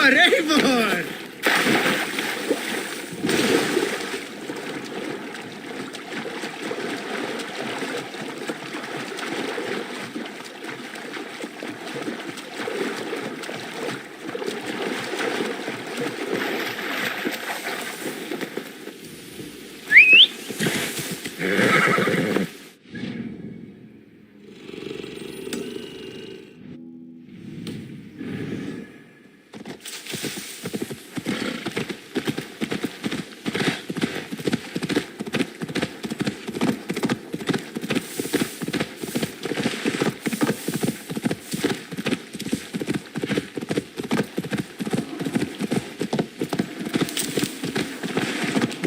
Ready for!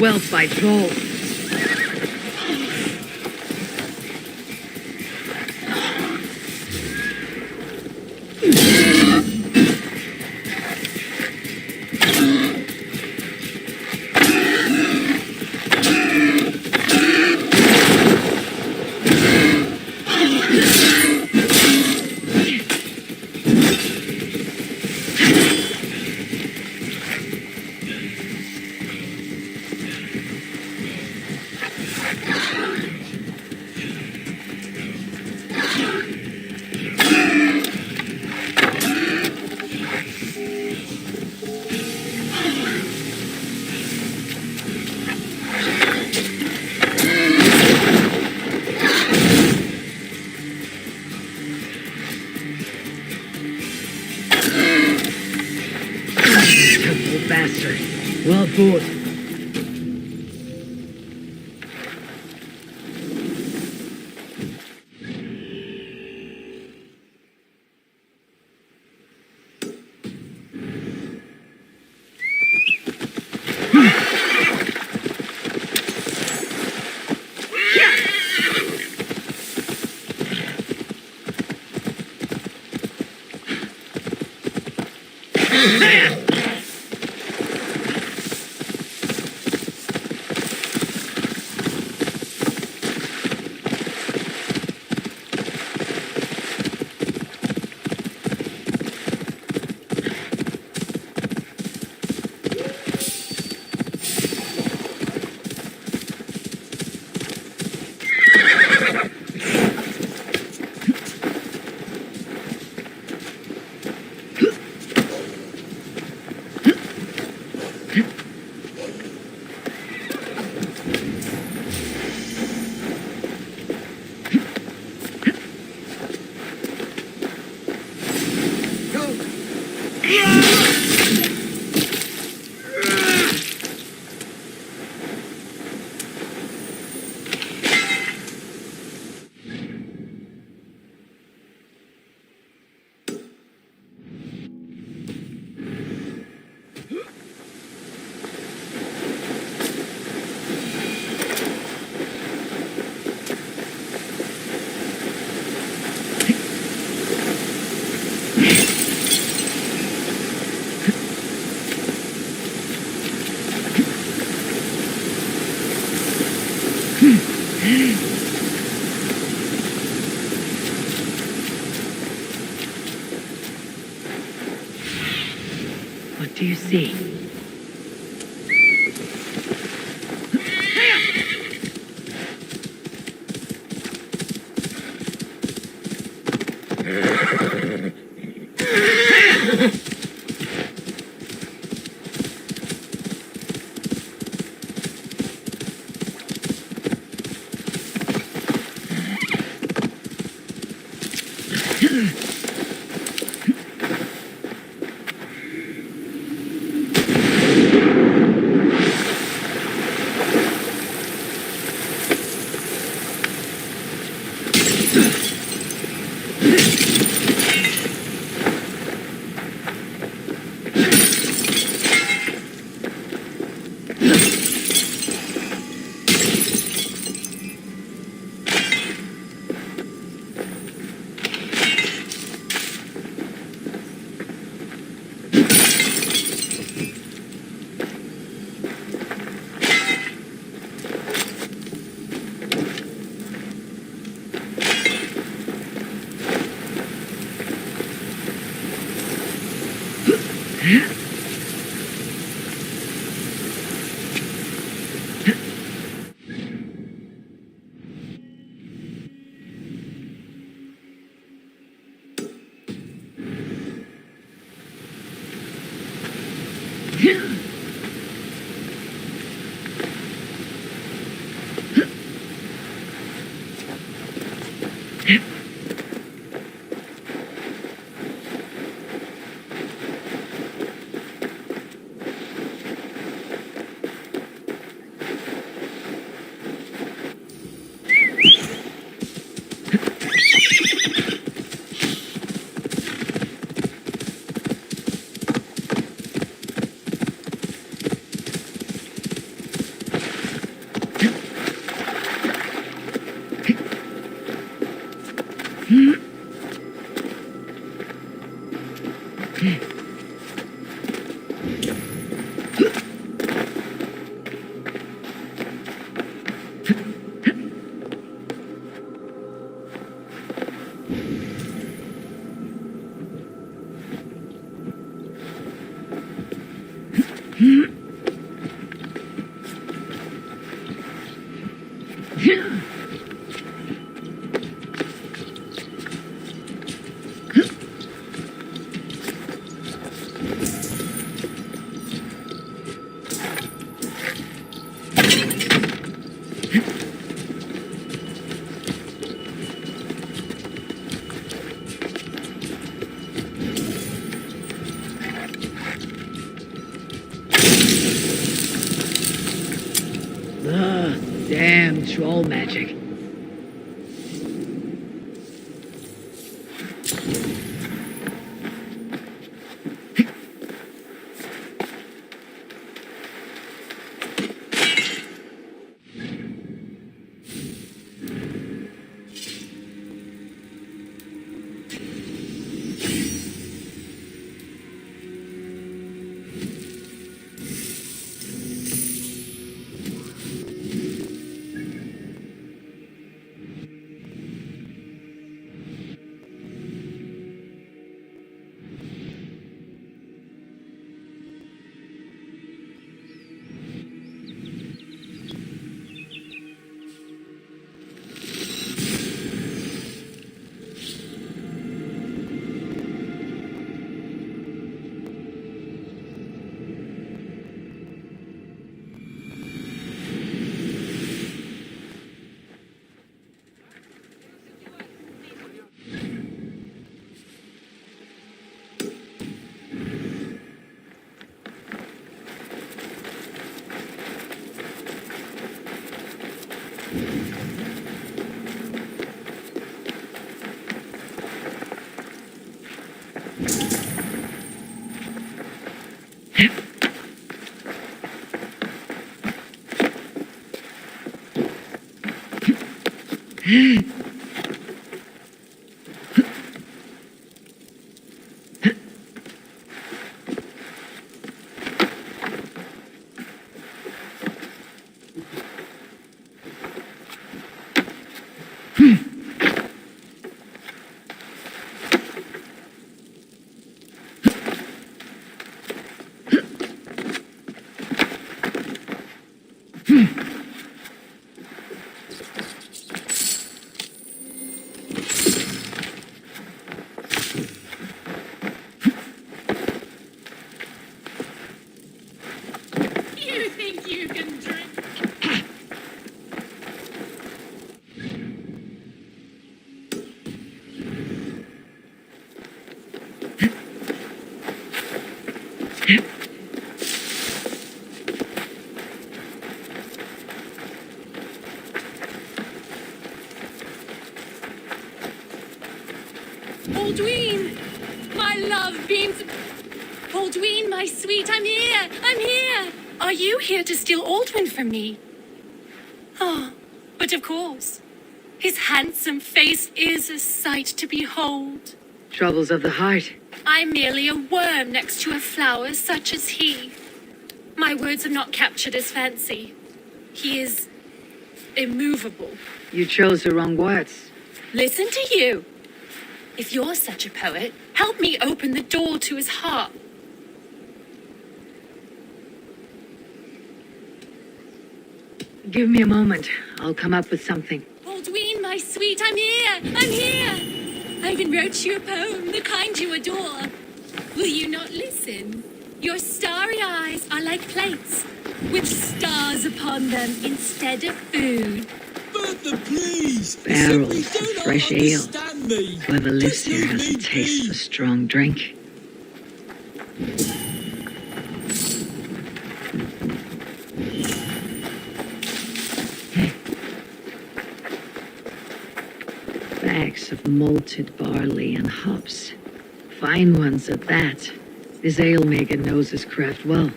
Well by Joel. Bastard. Well fought. What do you see? Ugh, damn troll magic. You think you can drink? Aldween! My love beams... Aldween, my sweet, I'm here! I'm here! Are you here to steal Aldwin from me? Oh, but of course. His handsome face is a sight to behold. Troubles of the heart. I'm merely a worm next to a flower such as he. My words have not captured his fancy. He is immovable. You chose the wrong words. Listen to you. If you're such a poet, help me open the door to his heart. Give me a moment. I'll come up with something. Aldween, my sweet, I'm here! I'm here! I even wrote you a poem, the kind you adore. Will you not listen? Your starry eyes are like plates with stars upon them instead of food. Bertha, please! Barrels You of simply do not fresh ale. understand me. Whoever lives Just here leave has me a taste be. for strong drink. Bags of malted barley and hops. Fine ones at that. This ale maker knows his craft well.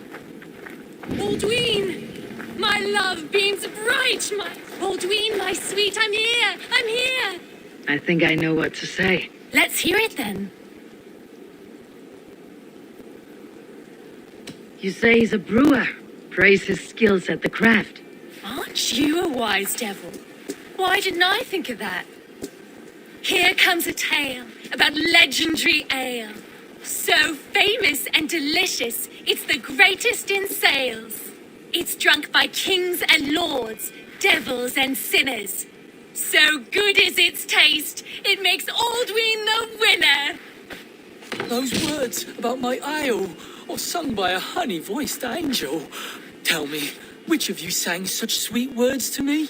Baldwin, my love beams bright. Baldwin, my sweet, I'm here. I'm here. I think I know what to say. Let's hear it then. You say he's a brewer. Praise his skills at the craft. Aren't you a wise devil? Why didn't I think of that? Here comes a tale about legendary ale. So famous and delicious, it's the greatest in sales. It's drunk by kings and lords, devils and sinners. So good is its taste, it makes Aldwin the winner. Those words about my ale, or sung by a honey-voiced angel. Tell me, which of you sang such sweet words to me?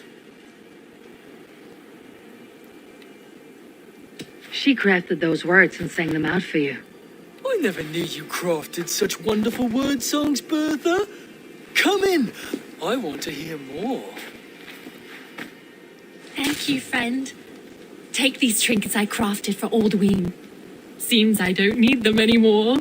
She crafted those words and sang them out for you. I never knew you crafted such wonderful word songs, Bertha. Come in. I want to hear more. Thank you, friend. Take these trinkets I crafted for Aldwin. Seems I don't need them anymore.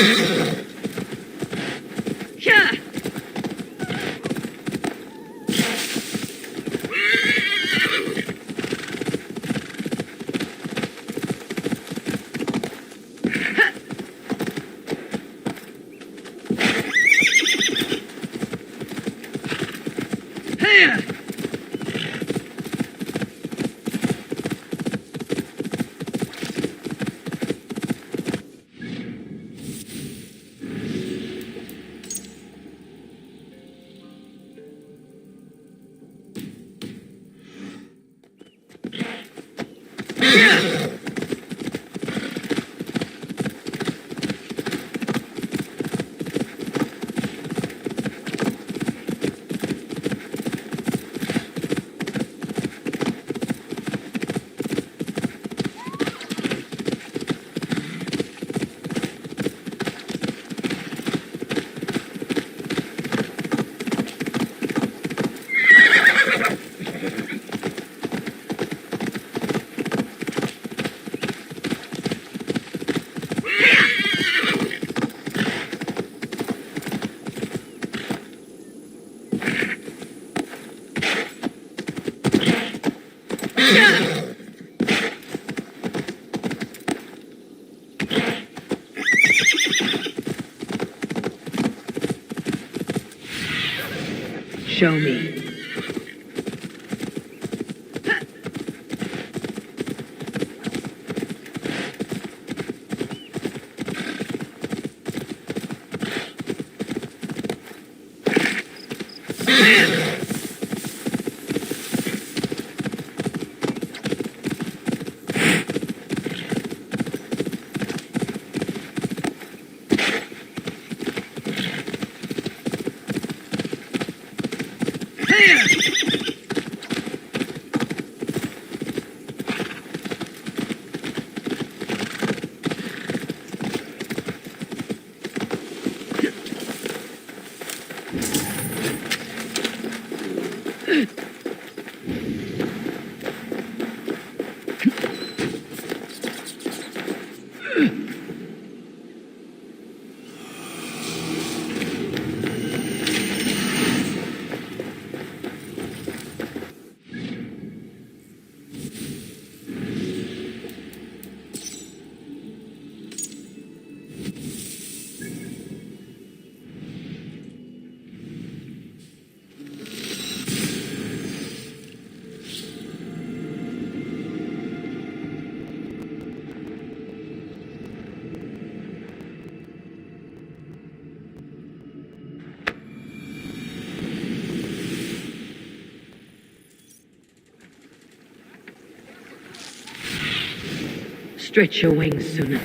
Yeah. Here. Show me. Stretch your wings sooner.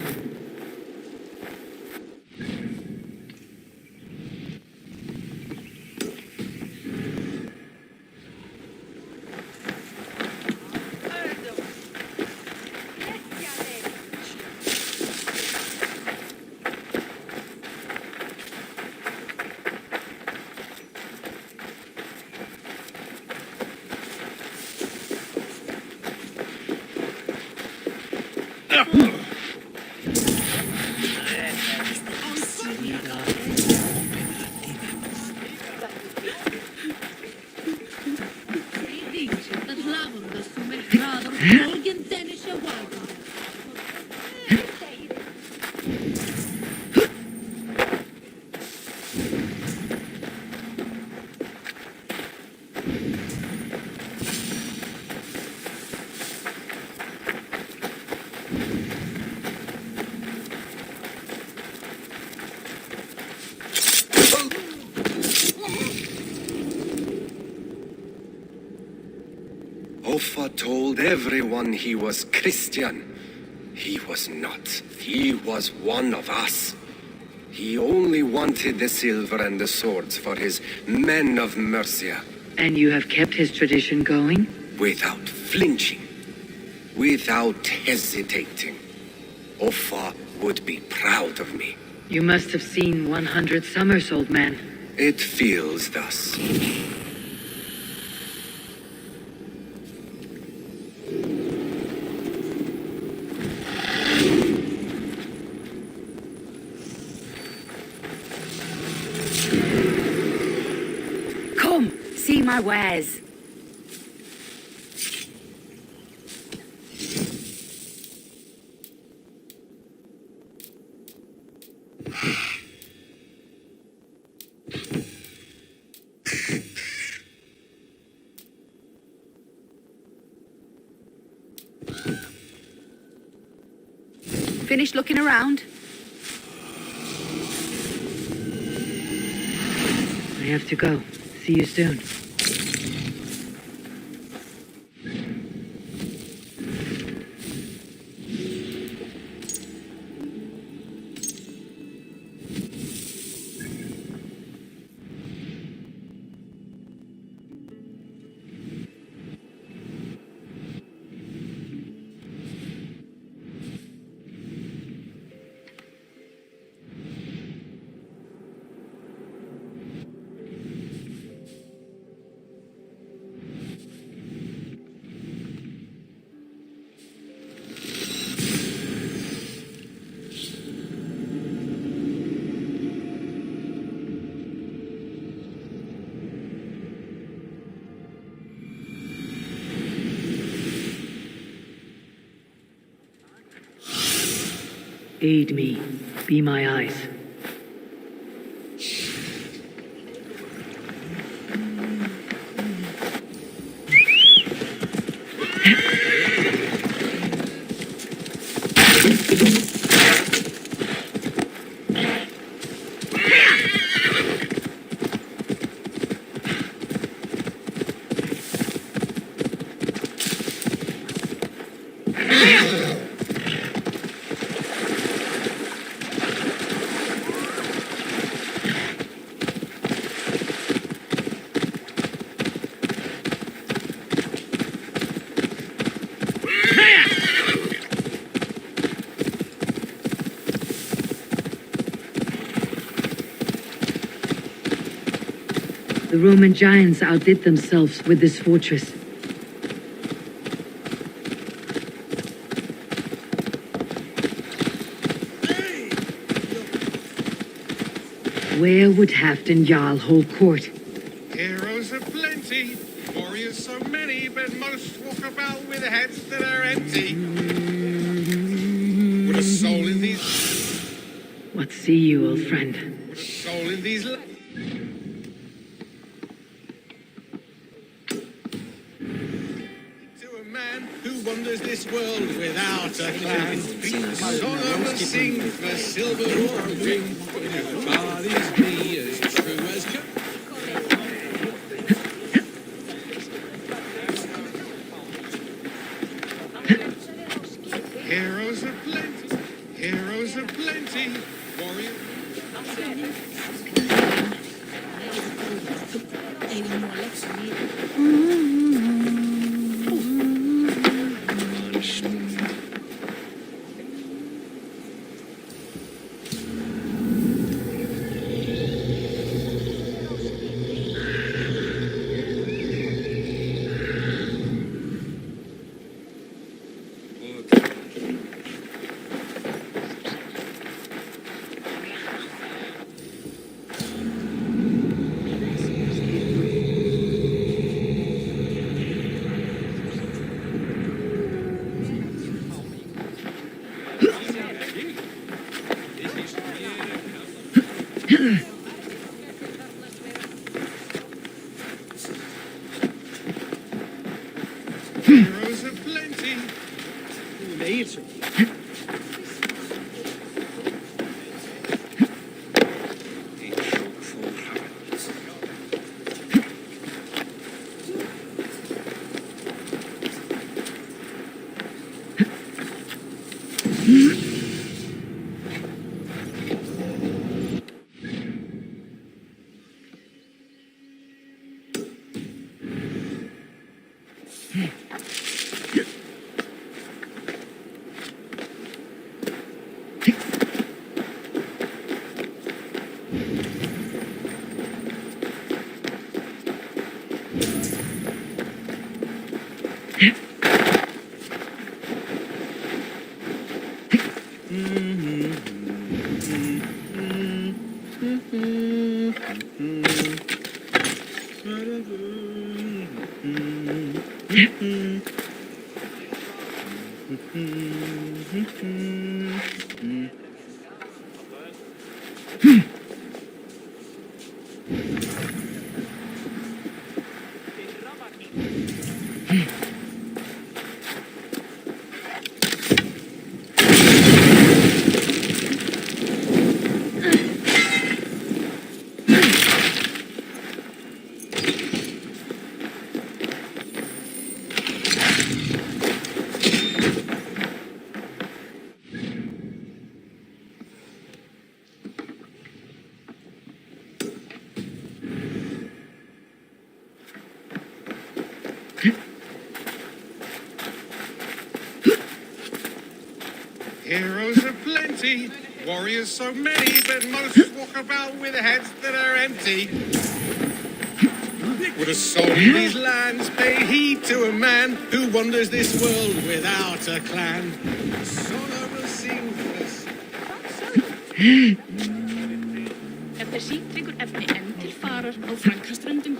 Offa told everyone he was Christian. He was not. He was one of us. He only wanted the silver and the swords for his men of Mercia. And you have kept his tradition going? Without flinching. Without hesitating. Offa would be proud of me. You must have seen 100 summers, old man. It feels thus. my wares. Finished looking around? I have to go. See you soon. Aid me. Be my eyes. The Roman giants outdid themselves with this fortress. Where would Halfdan Jarl hold court? Heroes are plenty, warriors so many, but most walk about with heads that are empty. Would a soul in these... What see you, old friend? Would a soul in these... To a man who wanders this world without a clan. Song I will sing for silver or a ring. God is me as true as Heroes are plenty, heroes are plenty, warriors. Heroes are plenty. Heroes are plenty, warriors so many, but most walk about with heads that are empty. Would a soul in these lands pay heed to a man who wanders this world without a clan? Solo will sing this. Ef þeir sítryggur efni enn til farar á Frankaströndum.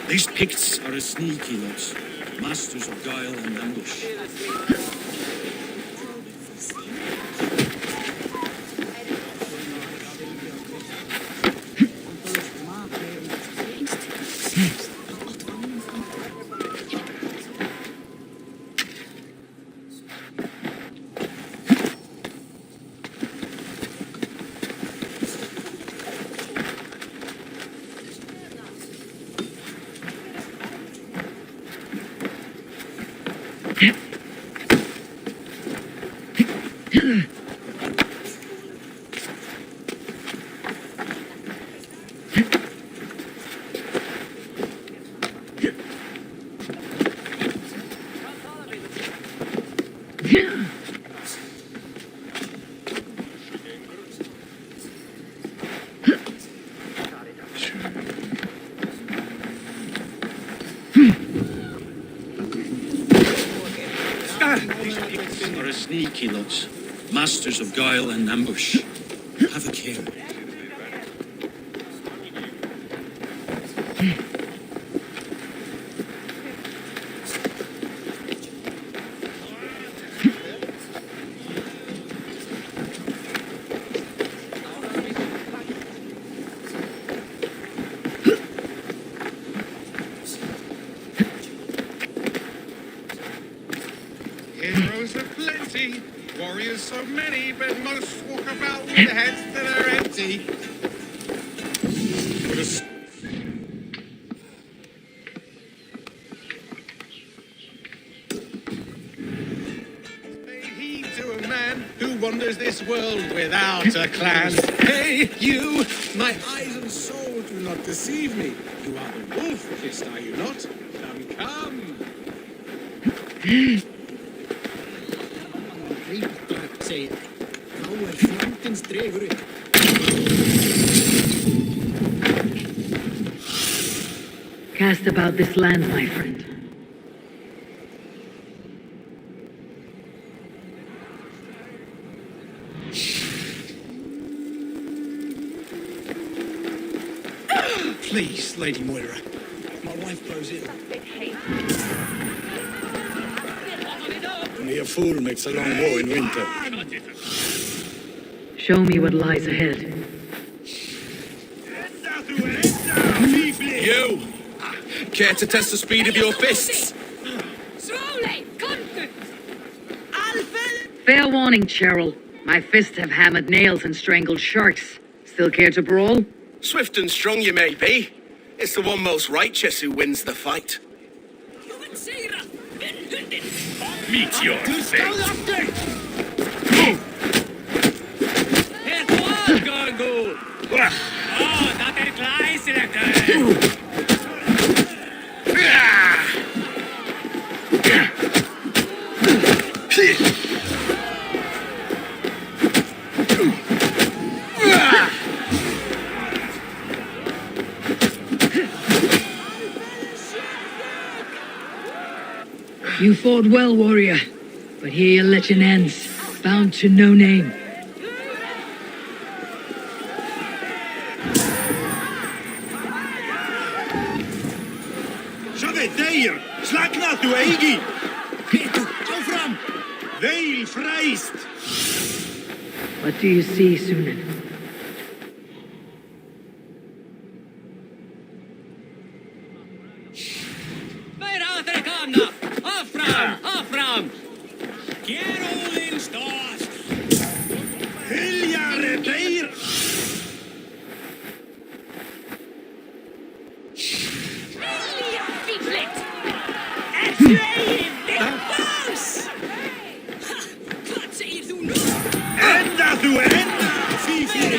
These Picts are a sneaky lot, masters of guile and ambush. Are a sneaky lot, masters of guile and ambush. Have a care. Heroes are plenty, warriors so many, but most walk about with heads that are empty. Would a s- pay heed to a man who wanders this world without a clan. Hey, you! My eyes and soul do not deceive me. You are the wolf-kissed, are you not? Come. Cast about this land, my friend. Please, Lady Moira. My wife blows in. Only a fool makes a long war in winter. Show me what lies ahead. You! Care to test the speed of your fists? Slowly, content. Fair warning, Cheryl. My fists have hammered nails and strangled sharks. Still care to brawl? Swift and strong you may be. It's the one most righteous who wins the fight. Meet your fate. You fought well, warrior. But here your legend ends, bound to no name. Sjá þeir, slagna þú eigi. Pétur, áfram. Veil fræst. What do you see, Sunan? Hyljare þeir. Enda þú enda, fífli.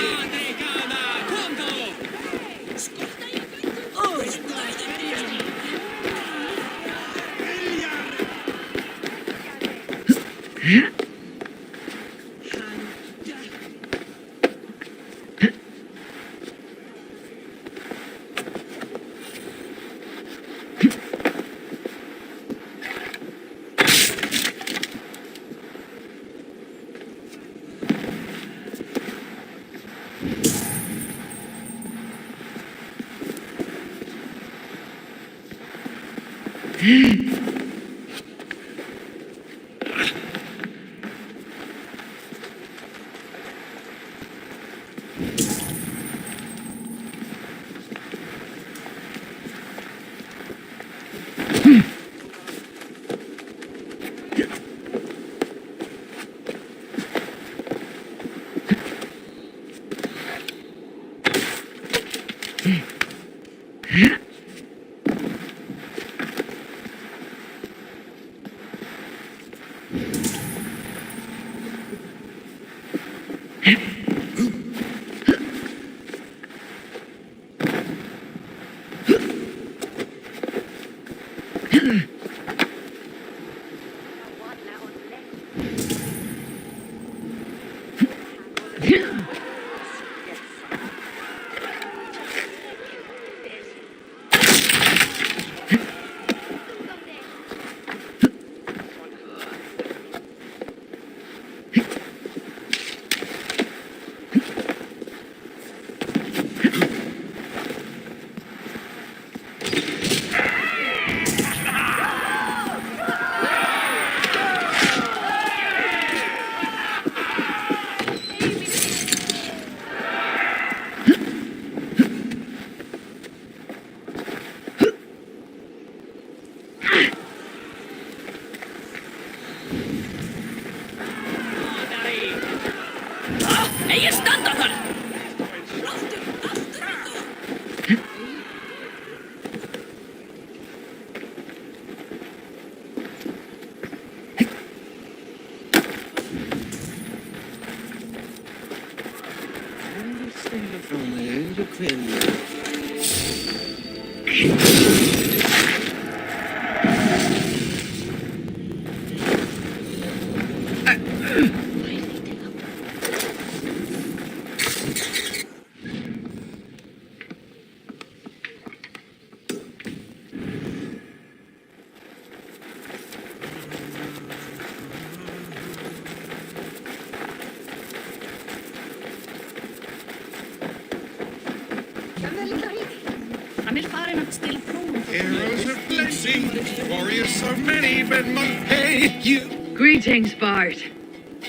att ställa frågor. Heroes are plenty, warriors so many, but hey, you. Greetings, Bart.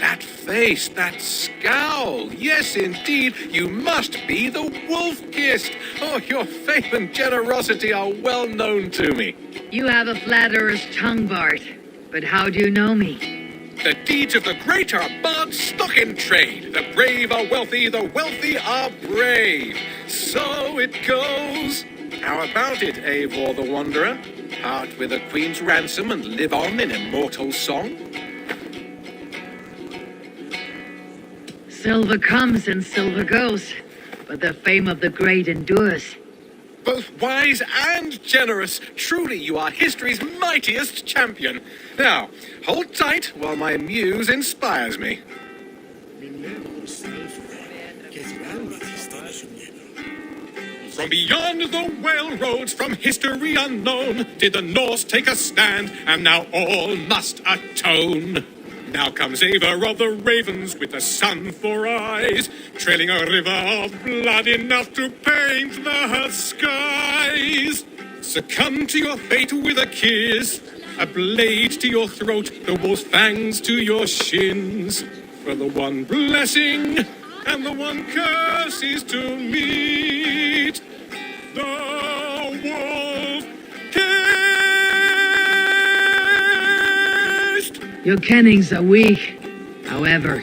That face, that scowl. Yes, indeed, you must be the wolf-kissed. Oh, your faith and generosity are well known to me. You have a flatterer's tongue, Bart. But how do you know me? The deeds of the great are barred stock in trade. The brave are wealthy, the wealthy are brave. So it goes. How about it, Eivor the Wanderer? Part with a queen's ransom and live on in immortal song? Silver comes and silver goes, but the fame of the great endures. Both wise and generous. Truly, you are history's mightiest champion. Now, hold tight while my muse inspires me. From beyond the whale roads, from history unknown, did the Norse take a stand, and now all must atone. Now comes Eivor of the Ravens with the sun for eyes, trailing a river of blood enough to paint the skies. Succumb to your fate with a kiss, a blade to your throat, the wolf's fangs to your shins. For the one blessing and the one curse is to meet the wolf kissed. Your kennings are weak. However,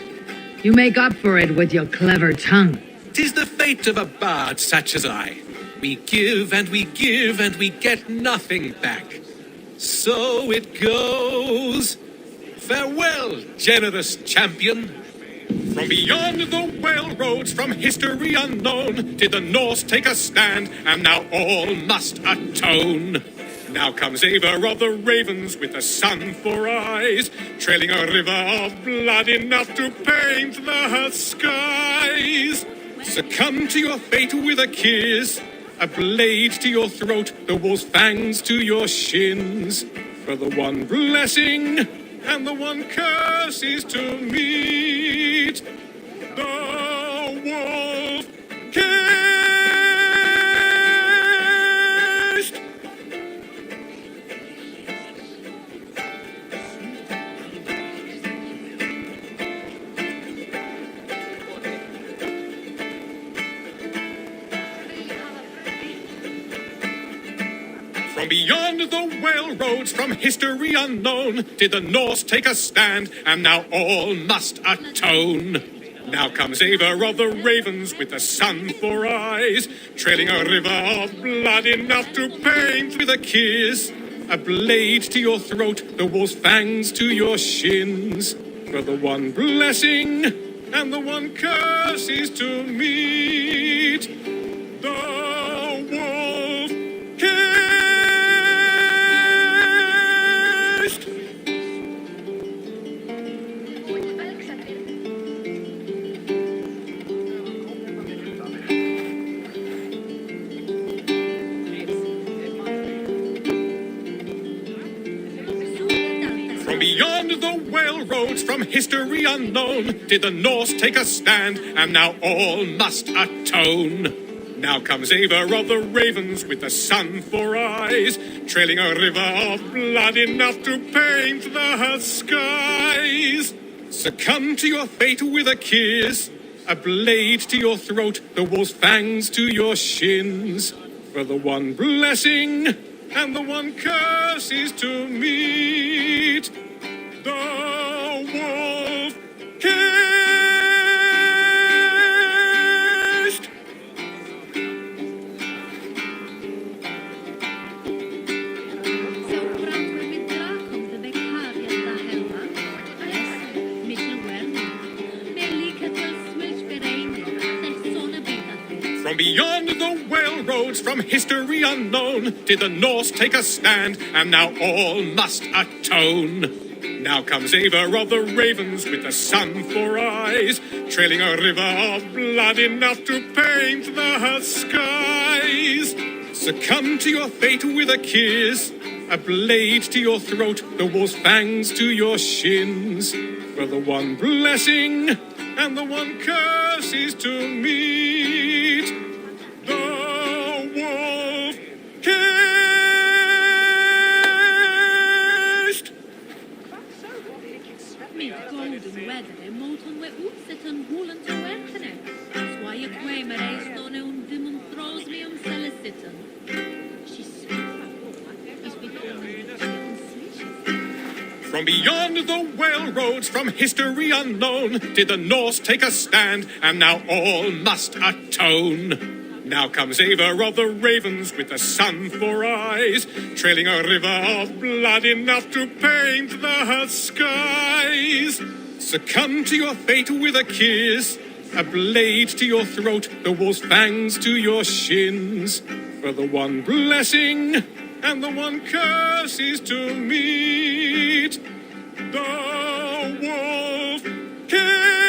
you make up for it with your clever tongue. 'Tis the fate of a bard such as I. We give and we give and we get nothing back. So it goes. Farewell, generous champion. From beyond the whale roads, from history unknown, did the Norse take a stand, and now all must atone. Now comes Eivor of the Ravens with the sun for eyes, trailing a river of blood enough to paint the skies. Succumb to your fate with a kiss, a blade to your throat, the wolf's fangs to your shins. For the one blessing and the one curse is to meet the wolf kissed. From beyond the whale roads, from history unknown, did the Norse take a stand, and now all must atone. Now comes Eivor of the Ravens with the sun for eyes, trailing a river of blood enough to paint with a kiss, a blade to your throat, the wolf's fangs to your shins. For the one blessing and the one curse is to meet the wolf kissed. From beyond the whale roads, from history unknown, did the Norse take a stand, and now all must atone. Now comes Eivor of the Ravens with the sun for eyes, trailing a river of blood enough to paint the skies. Succumb to your fate with a kiss, a blade to your throat, the wolf's fangs to your shins. For the one blessing and the one curse is to meet the wolf kissed. From beyond the whale roads, from history unknown, did the Norse take a stand, and now all must atone. Now comes Eivor of the Ravens with the sun for eyes, trailing a river of blood enough to paint the skies. Succumb to your fate with a kiss, a blade to your throat, the wolf's fangs to your shins. For the one blessing and the one curse is to meet the wolf kissed. Mitt golden weather moton we utsetan hulan to wertene. Why you quamer a stone and demon throws me celestitan. She's From beyond the whale roads, from history unknown, did the Norse take a stand, and now all must atone. Now comes Ava of the ravens with the sun for eyes, trailing a river of blood enough to paint the skies. Succumb to your fate with a kiss, a blade to your throat, the wolf's fangs to your shins. For the one blessing and the one curse is to meet the wolf kissed.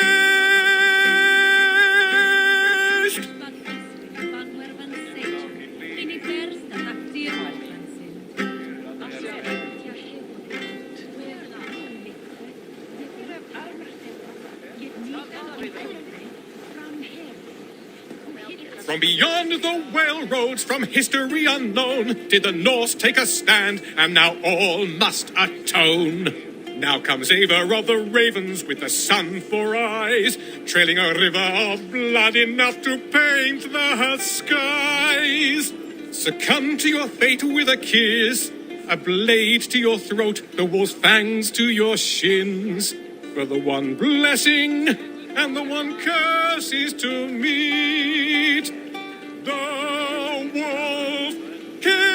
From beyond the whale roads, from history unknown, did the Norse take a stand, and now all must atone. Now comes Ava of the ravens with the sun for eyes, trailing a river of blood enough to paint the skies. Succumb to your fate with a kiss, a blade to your throat, the wolf's fangs to your shins. For the one blessing and the one curse is to meet the wolf kissed.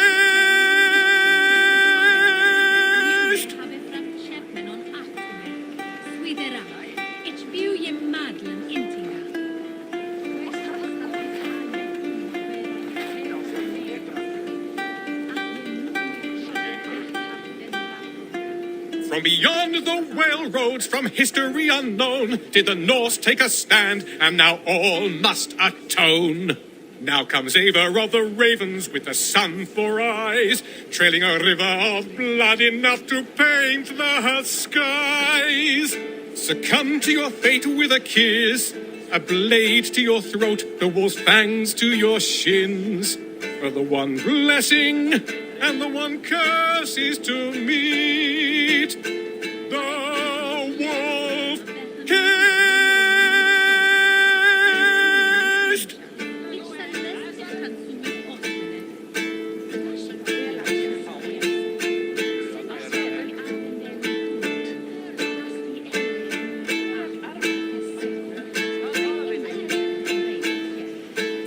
From beyond the whale roads, from history unknown, did the Norse take a stand, and now all must atone. Now comes Ava of the ravens with the sun for eyes, trailing a river of blood enough to paint the skies. Succumb to your fate with a kiss, a blade to your throat, the wolf's fangs to your shins. For the one blessing and the one curse is to meet the wolf kissed.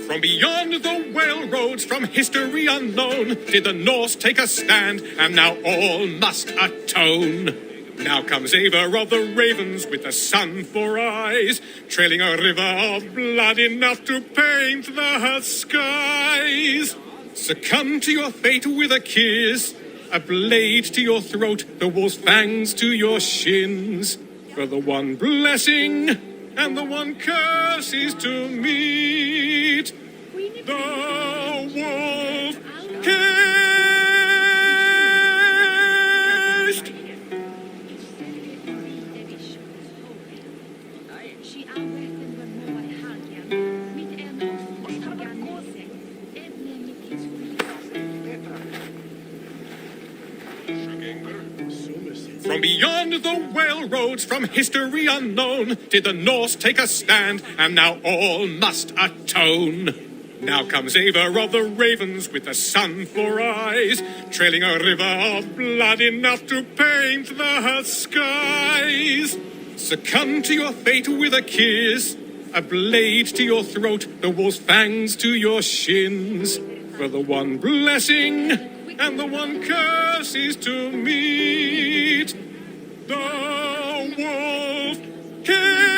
From beyond the whale roads, from history unknown, did the Norse take a stand, and now all must atone. Now comes Ava of the ravens with the sun for eyes, trailing a river of blood enough to paint the skies. Succumb to your fate with a kiss, a blade to your throat, the wolf's fangs to your shins. For the one blessing and the one curse is to meet the wolf kissed. From beyond the whale roads, from history unknown, did the Norse take a stand, and now all must atone. Now comes Ava of the ravens with the sun for eyes, trailing a river of blood enough to paint the skies. Succumb to your fate with a kiss, a blade to your throat, the wolf's fangs to your shins. For the one blessing and the one curse is to meet the wolf kissed.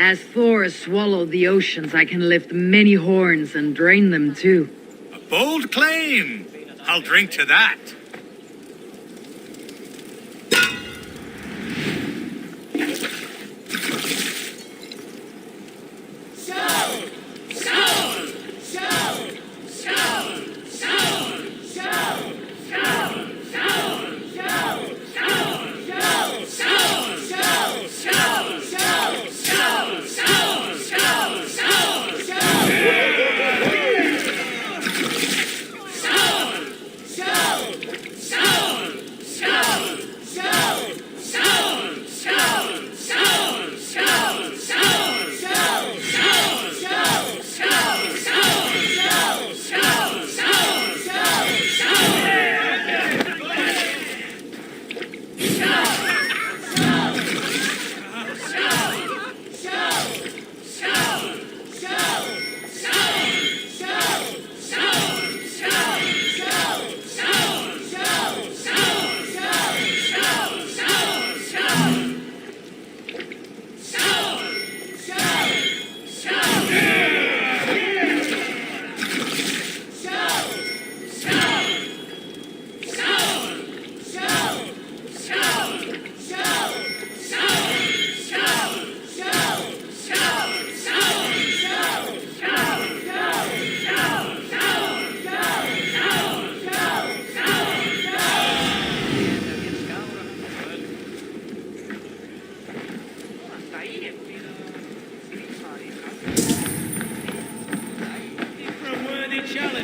As Thor has swallowed the oceans, I can lift many horns and drain them too. Bold claim. I'll drink to that.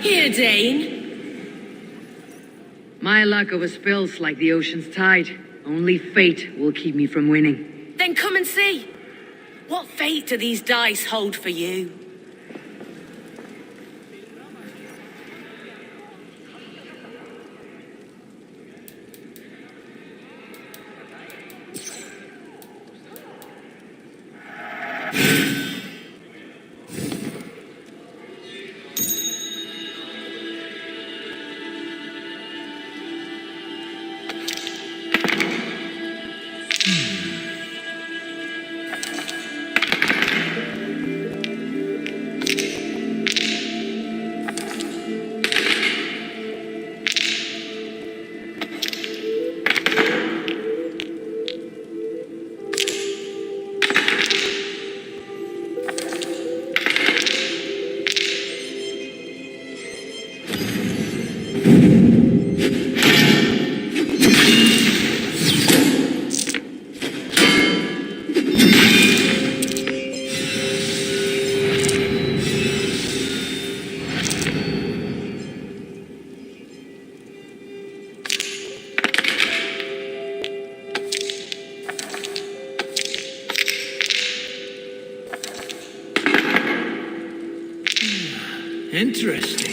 Here, Dane. My luck over spills like the ocean's tide. Only fate will keep me from winning. Then come and see. What fate do these dice hold for you? Interesting.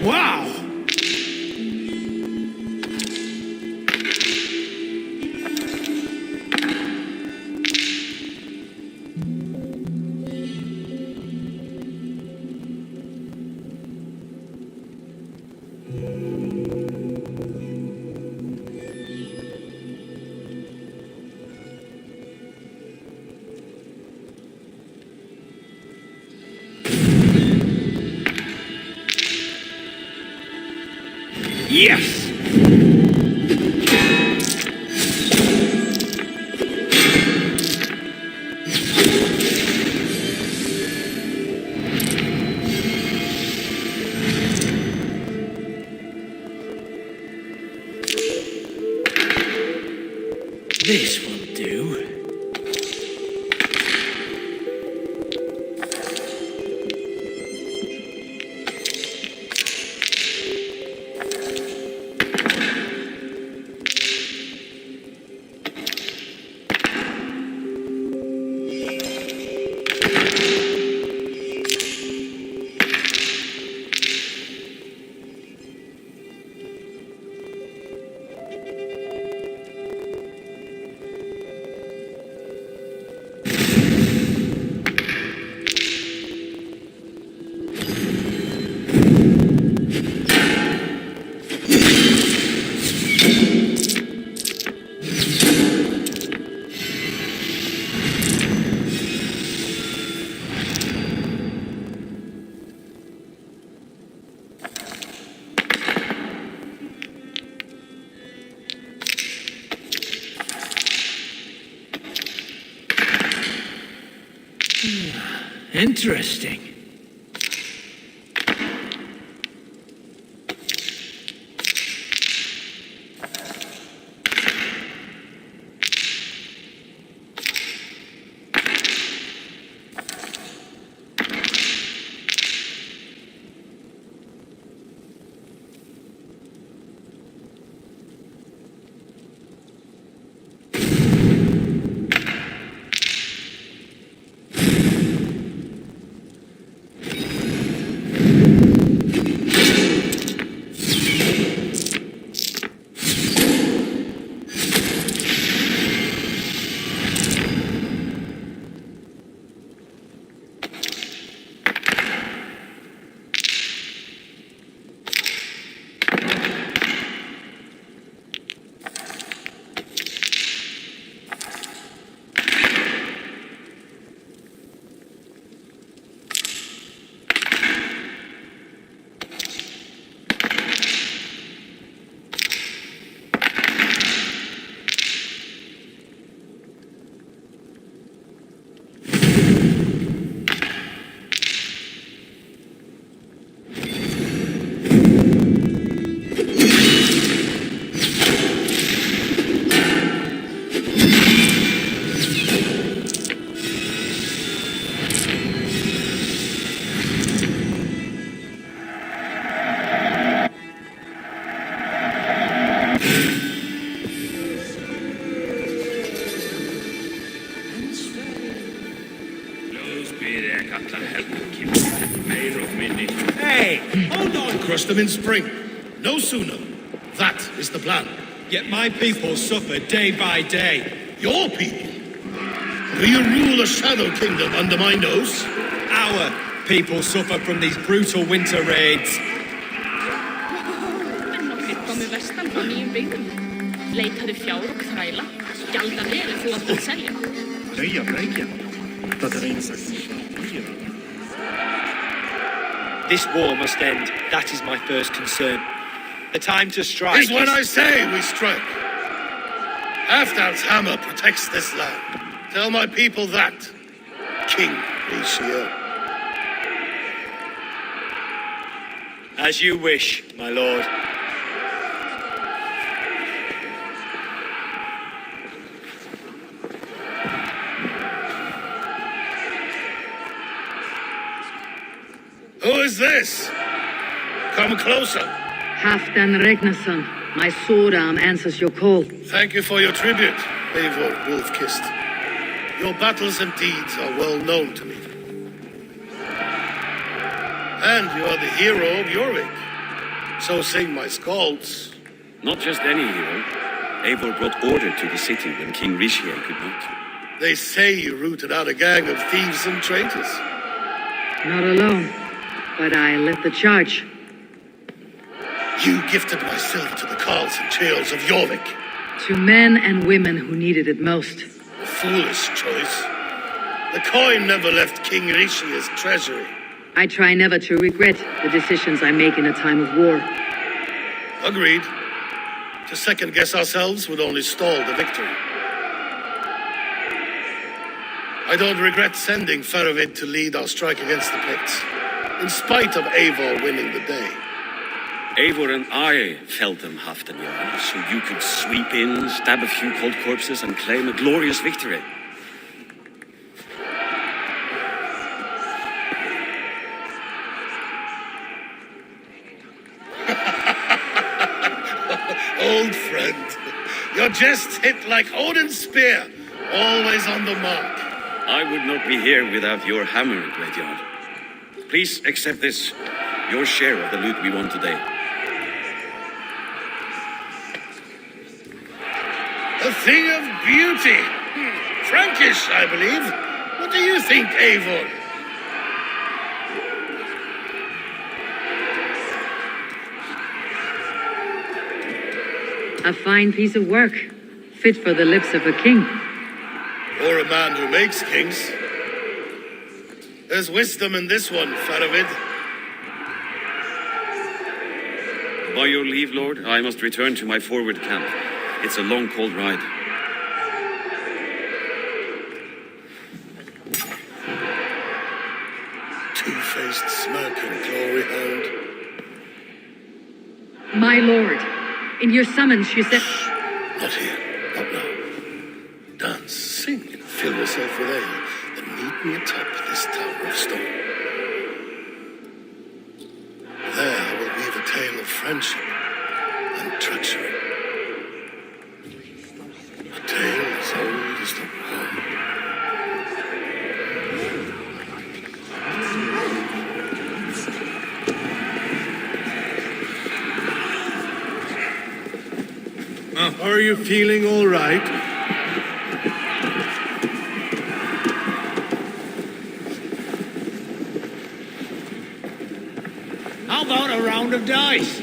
Wow! Yes! This will do. Interesting. Hey, hold on! Crush them in spring. No sooner. That is the plan. Yet my people suffer day by day. Your people? Do you rule a shadow kingdom under my nose? Our people suffer from these brutal winter raids. Men nokkrir komu vestan frá nýjum byggðum. Leitaðu fjár og þræla. Gjalda vel ef þú átt að selja. This war must end. That is my first concern. The time to strike Is when I say we strike. Halfdan's hammer protects this land. Tell my people that, King Ishio. As you wish, my lord. Who is this? Come closer. Halfdan Ragnarsson, my sword arm answers your call. Thank you for your tribute, Eivor Wolf-Kissed. Your battles and deeds are well known to me. And you are the hero of Jorvik. So sing my skalds. Not just any hero. Eivor brought order to the city when King Rishi could not. They say you rooted out a gang of thieves and traitors. Not alone, but I led the charge. You gifted my silver to the carls and churls of Jorvik. To men and women who needed it most. A foolish choice. The coin never left King Rishi's treasury. I try never to regret the decisions I make in a time of war. Agreed. To second-guess ourselves would only stall the victory. I don't regret sending Faravid to lead our strike against the Picts, in spite of Eivor winning the day. Eivor and I felled them, Halfdan, so you could sweep in, stab a few cold corpses, and claim a glorious victory. Old friend, your jests hit like Odin's spear, always on the mark. I would not be here without your hammer, Greatyard. Please accept this, your share of the loot we won today. A thing of beauty. Frankish, I believe. What do you think, Eivor? A fine piece of work, fit for the lips of a king. Or a man who makes kings. There's wisdom in this one, Faravid. By your leave, Lord, I must return to my forward camp. It's a long, cold ride. Two-faced, smirking glory hound. My lord, in your summons you said... Not here, not now. Dance, sing, and fill yourself with ale, then meet me atop this tower of stone. There I will weave a tale of friendship and treachery. A tale as old as the world. Are you feeling all right? How about a round of dice?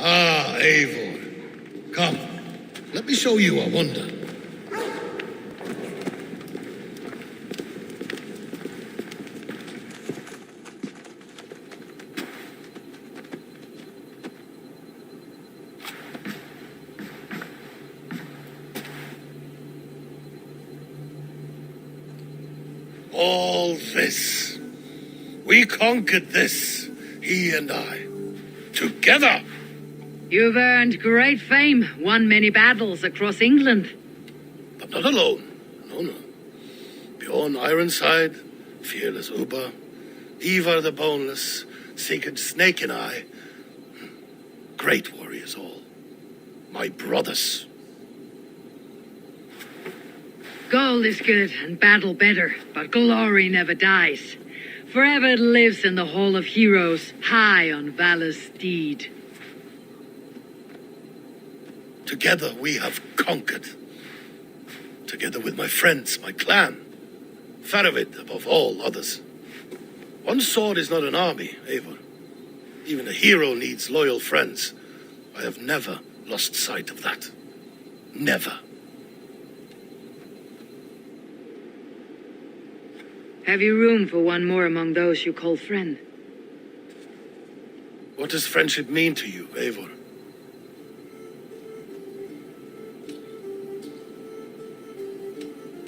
Ah, Eivor. Come, let me show you a wonder. All this. We conquered this, he and I. Together! You've earned great fame, won many battles across England. But not alone. No, no. Bjorn Ironside, fearless Uber, Ivar the Boneless, Sigurd Snake and I. Great warriors all. My brothers. Gold is good and battle better, but glory never dies. Forever it lives in the Hall of Heroes, high on valor's steed. Together we have conquered. Together with my friends, my clan. Faravid above all others. One sword is not an army, Eivor. Even a hero needs loyal friends. I have never lost sight of that. Never. Have you room for one more among those you call friend? What does friendship mean to you, Eivor?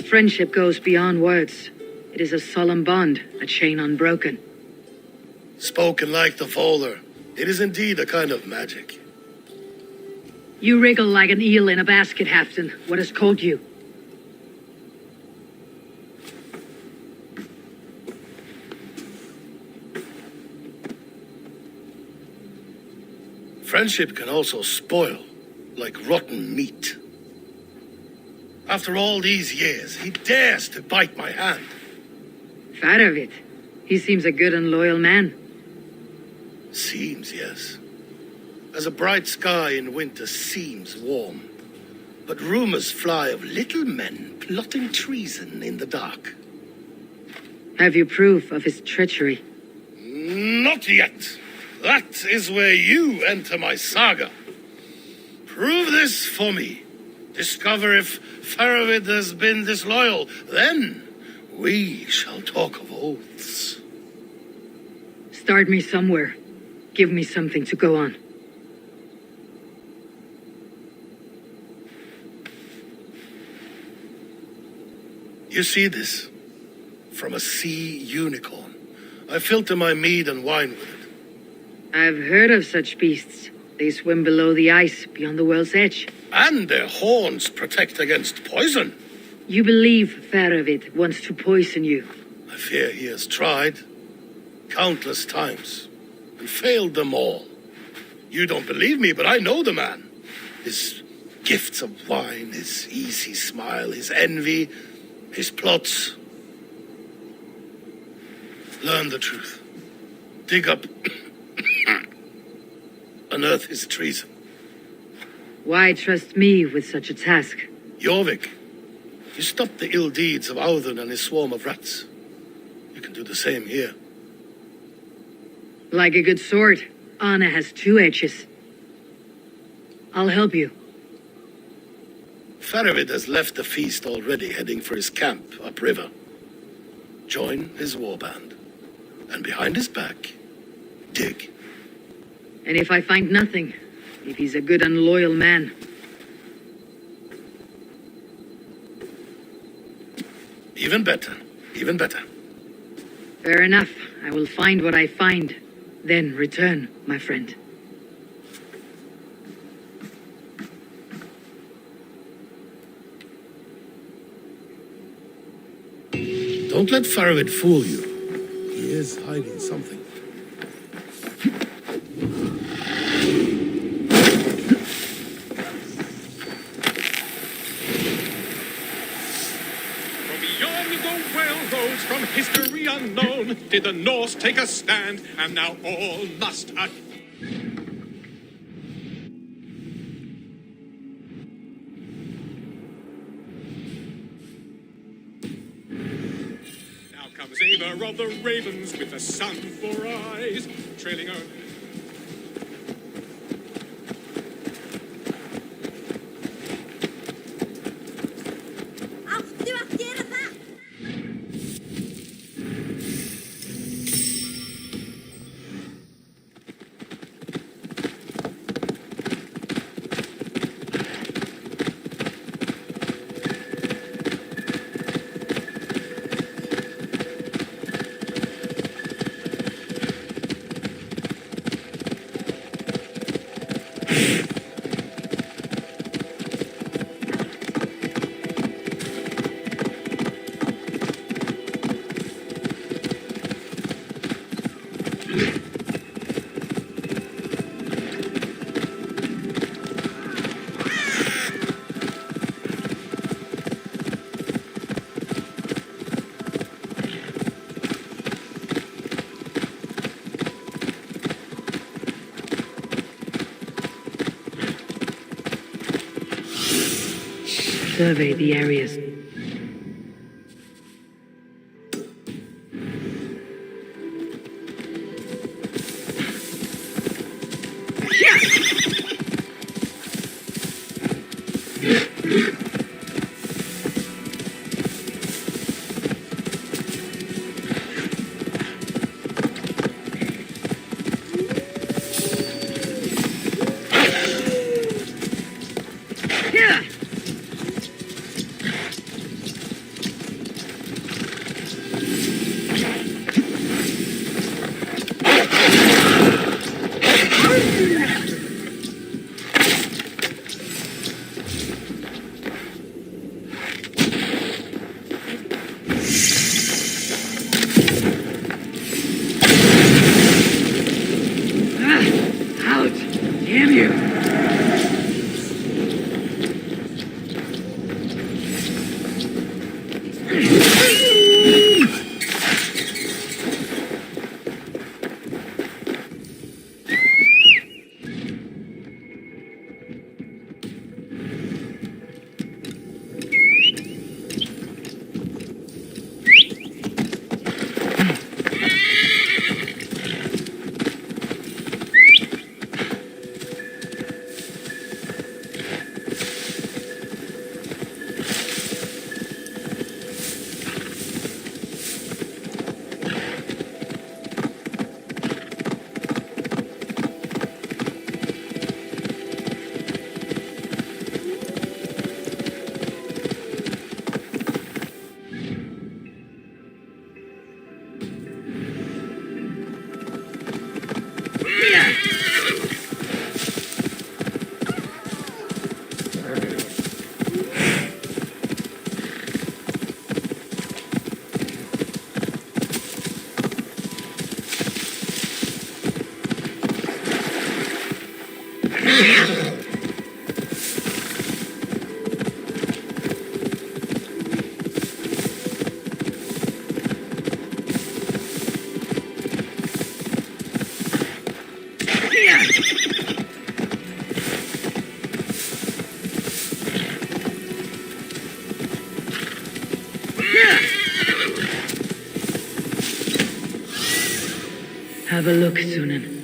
Friendship goes beyond words. It is a solemn bond, a chain unbroken. Spoken like the Volar, it is indeed a kind of magic. You wriggle like an eel in a basket, Halfton. What has called you? Friendship can also spoil, like rotten meat. After all these years, he dares to bite my hand. Faravit. He seems a good and loyal man. Seems, yes. As a bright sky in winter seems warm. But rumors fly of little men plotting treason in the dark. Have you proof of his treachery? Not yet. That is where you enter my saga. Prove this for me. Discover if Faravit has been disloyal. Then we shall talk of oaths. Start me somewhere. Give me something to go on. You see this? From a sea unicorn. I filter my mead and wine with it. I've heard of such beasts. They swim below the ice, beyond the world's edge. And their horns protect against poison. You believe Faravit wants to poison you? I fear he has tried countless times and failed them all. You don't believe me, but I know the man. His gifts of wine, his easy smile, his envy, his plots. Learn the truth. Dig up, unearth his treason. Why trust me with such a task? Jorvik, you stopped the ill deeds of Audun and his swarm of rats. You can do the same here. Like a good sword, Anna has two edges. I'll help you. Faravit has left the feast already, heading for his camp upriver. Join his warband. And behind his back, dig. And if I find nothing, if he's a good and loyal man, even better, even better. fair enough. I will find what I find, then return, my friend. Don't let Faravit fool you. He is hiding something. From beyond the railroads, from history unknown, did the Norse take a stand, and now all must Now comes Eivor of the Ravens with the sun for eyes, trailing over. Survey the areas. Have a look, Sunan.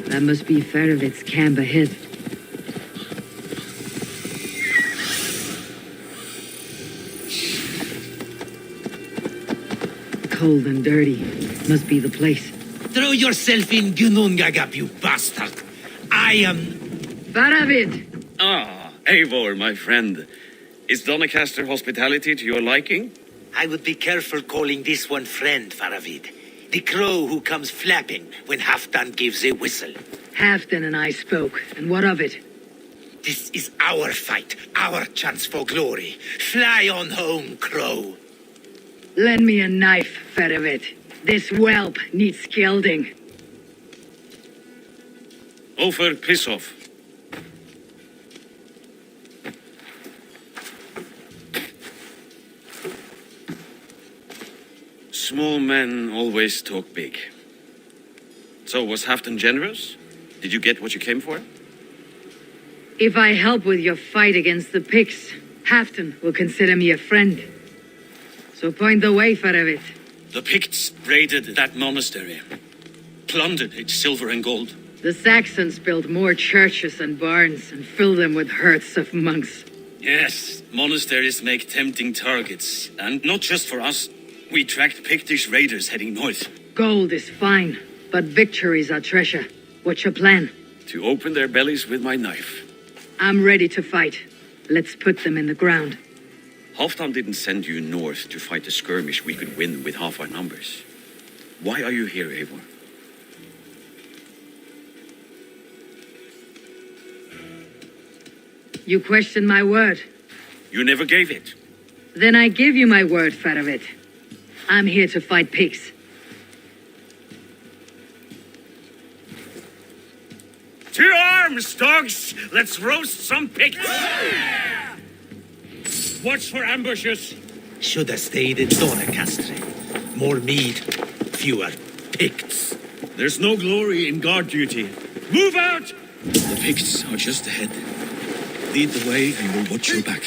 That must be Ferovit's camp ahead. Cold and dirty. Must be the place. Throw yourself in Gunungagap, you bastard. I am... Ferovit! Ah, Eivor, my friend. Is Doncaster hospitality to your liking? I would be careful calling this one friend, Faravid. The crow who comes flapping when Halfdan gives a whistle. Halfdan and I spoke, and what of it? This is our fight, our chance for glory. Fly on home, crow. Lend me a knife, Ferovit. This whelp needs scalding. Over, piss off. Small men always talk big. So, was Halfdan generous? Did you get what you came for? If I help with your fight against the Picts, Halfdan will consider me a friend. So point the way, Ferovit. The Picts raided that monastery, plundered its silver and gold. The Saxons built more churches and barns and filled them with herds of monks. Yes, monasteries make tempting targets. And not just for us. We tracked Pictish raiders heading north. Gold is fine, but victories are treasure. What's your plan? To open their bellies with my knife. I'm ready to fight. Let's put them in the ground. Halfdan didn't send you north to fight a skirmish we could win with half our numbers. Why are you here, Eivor? You question my word. You never gave it. Then I give you my word, Ferovit. I'm here to fight pigs. To arms, dogs! Let's roast some pigs! Watch for ambushes. Should have stayed in Doncaster. More mead, fewer Picts. There's no glory in guard duty. Move out! The Picts are just ahead. Lead the way and we'll watch your back.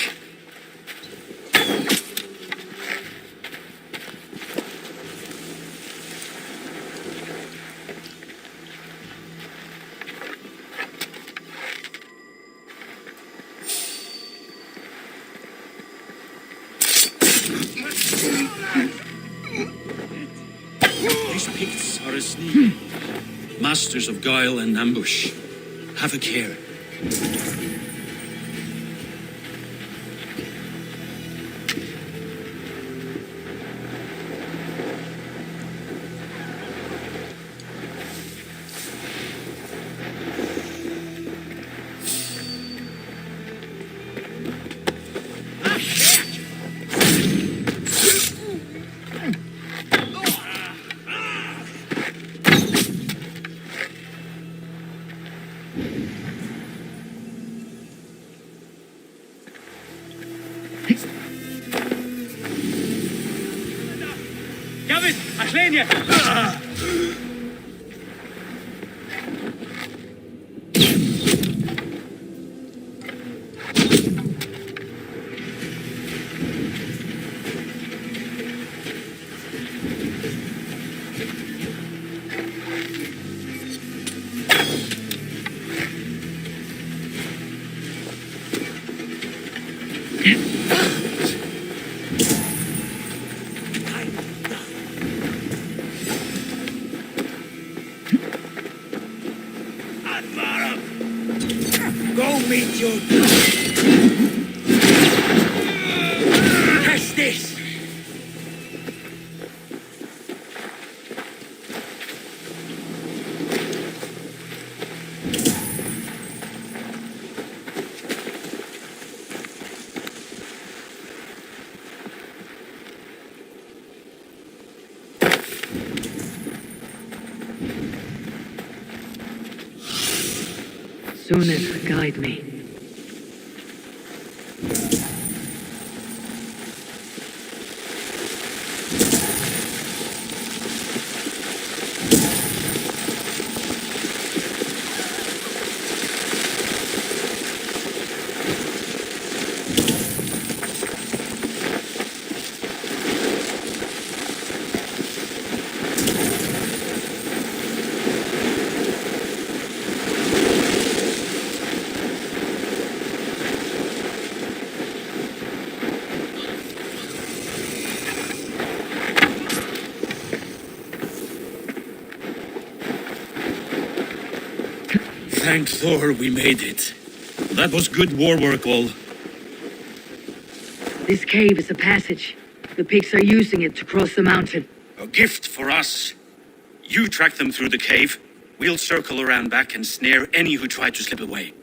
These Picts are a sneak. Masters of guile and ambush. Have a care. Gavin, I claim you. Go meet your... Catch this! sooneth guide me. Thank Thor we made it. That was good war work, all. This cave is a passage. The pigs are using it to cross the mountain. A gift for us. You track them through the cave. We'll circle around back and snare any who try to slip away.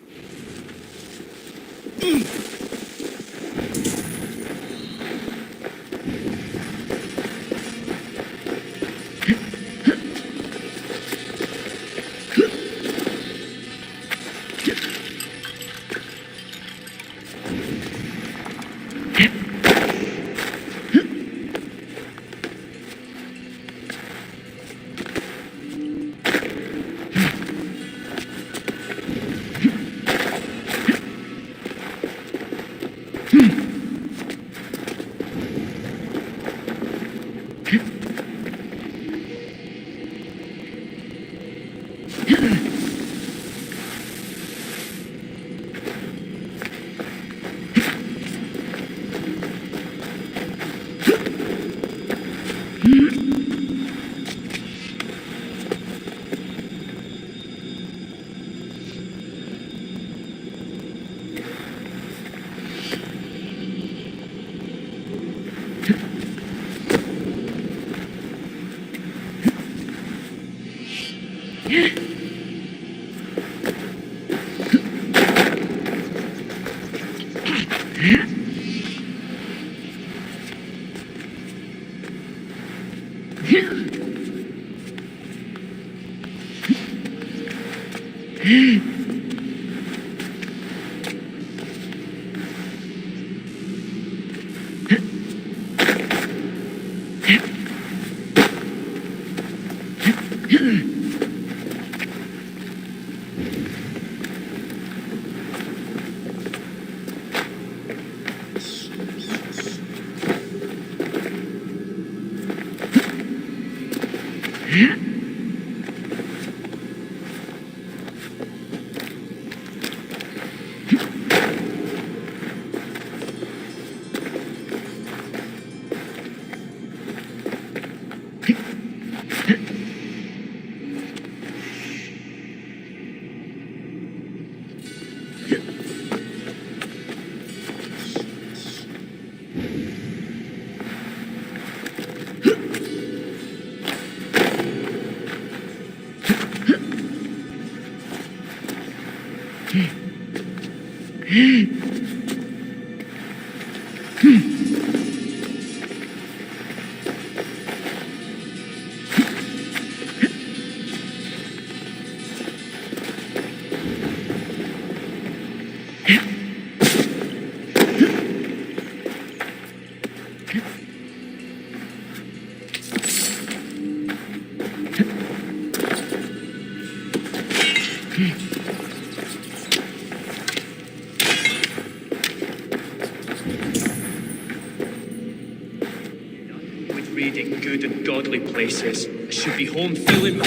With reading good and godly places, I should be home filling my...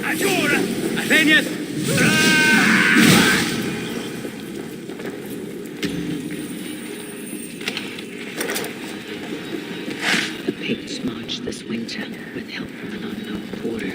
Allora, Athenian! The pigs marched this winter with help from an unknown quarter.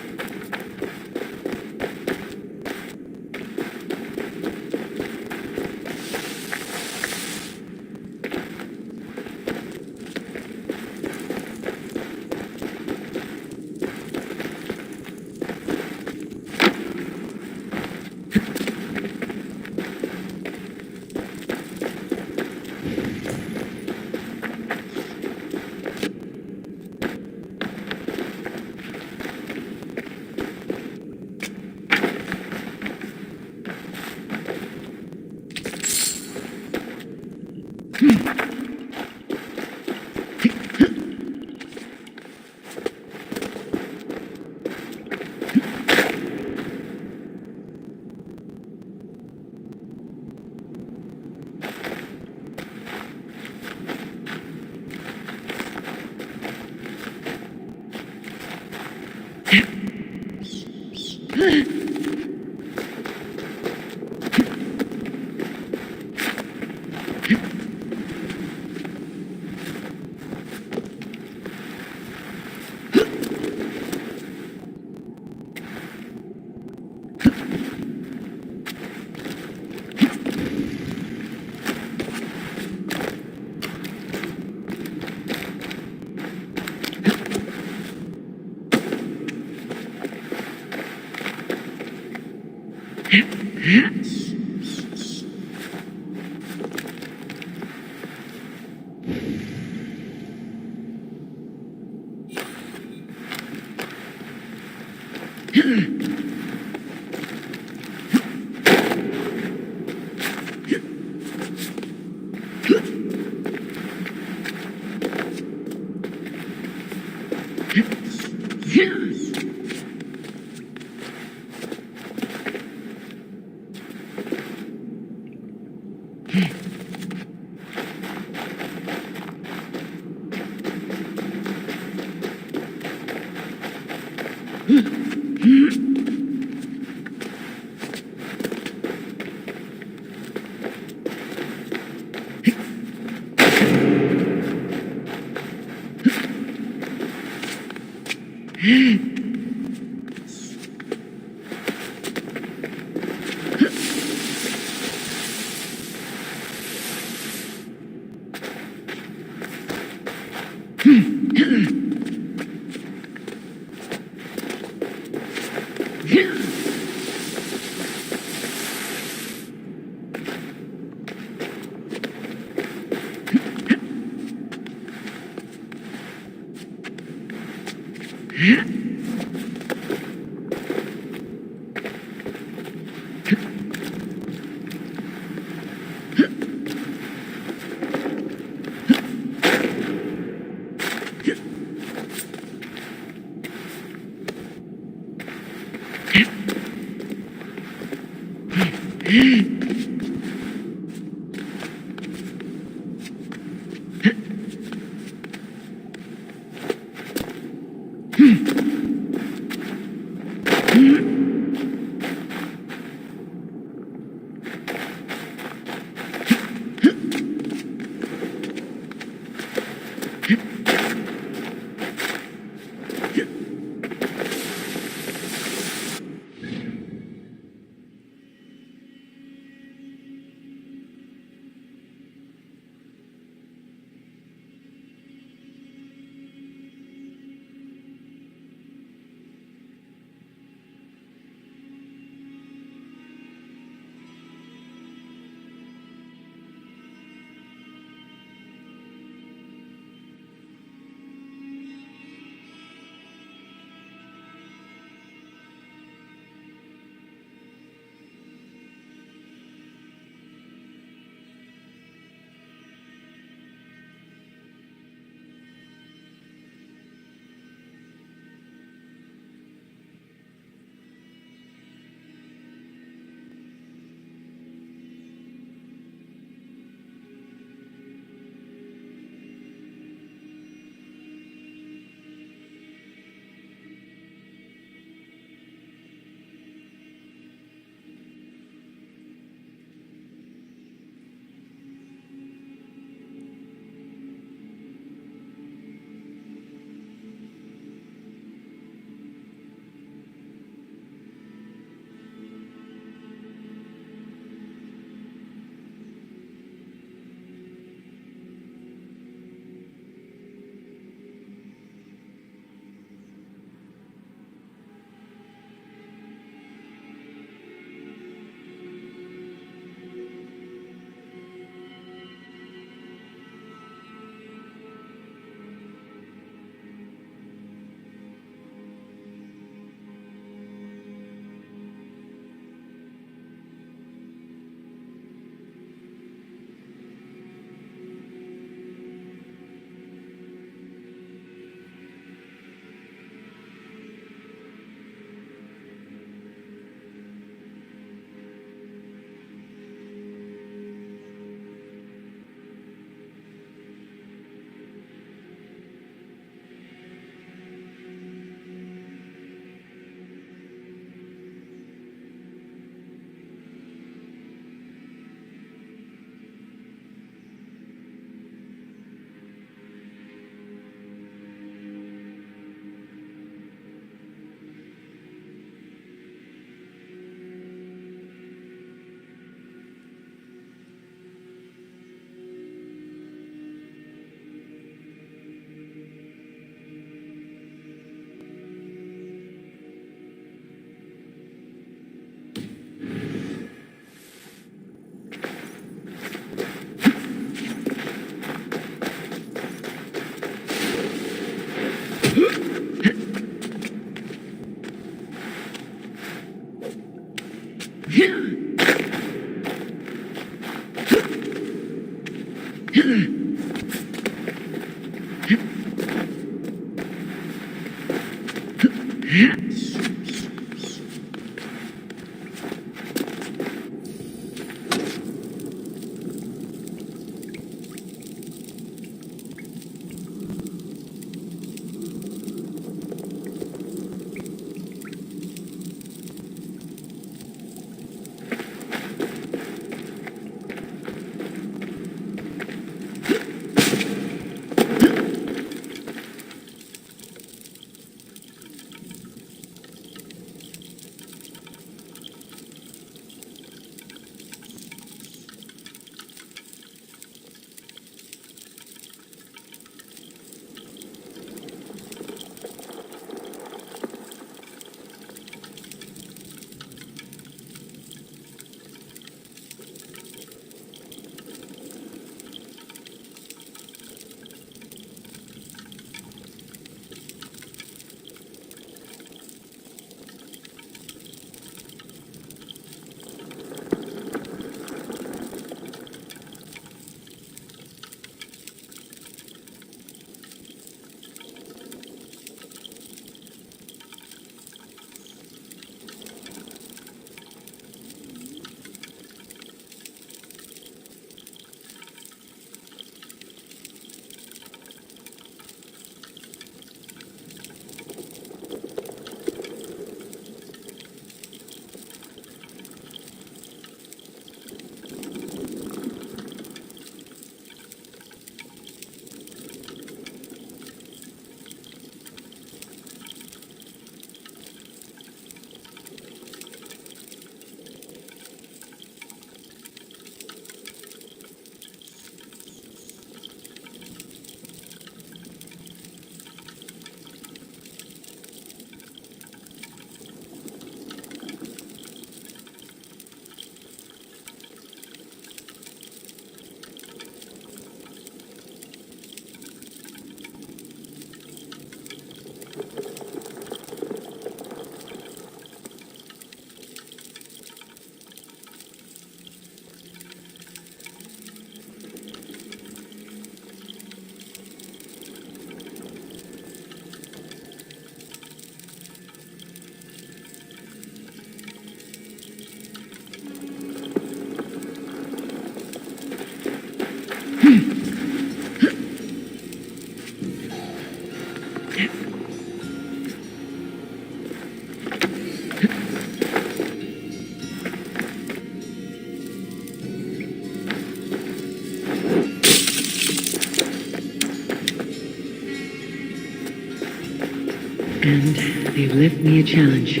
And they've left me a challenge.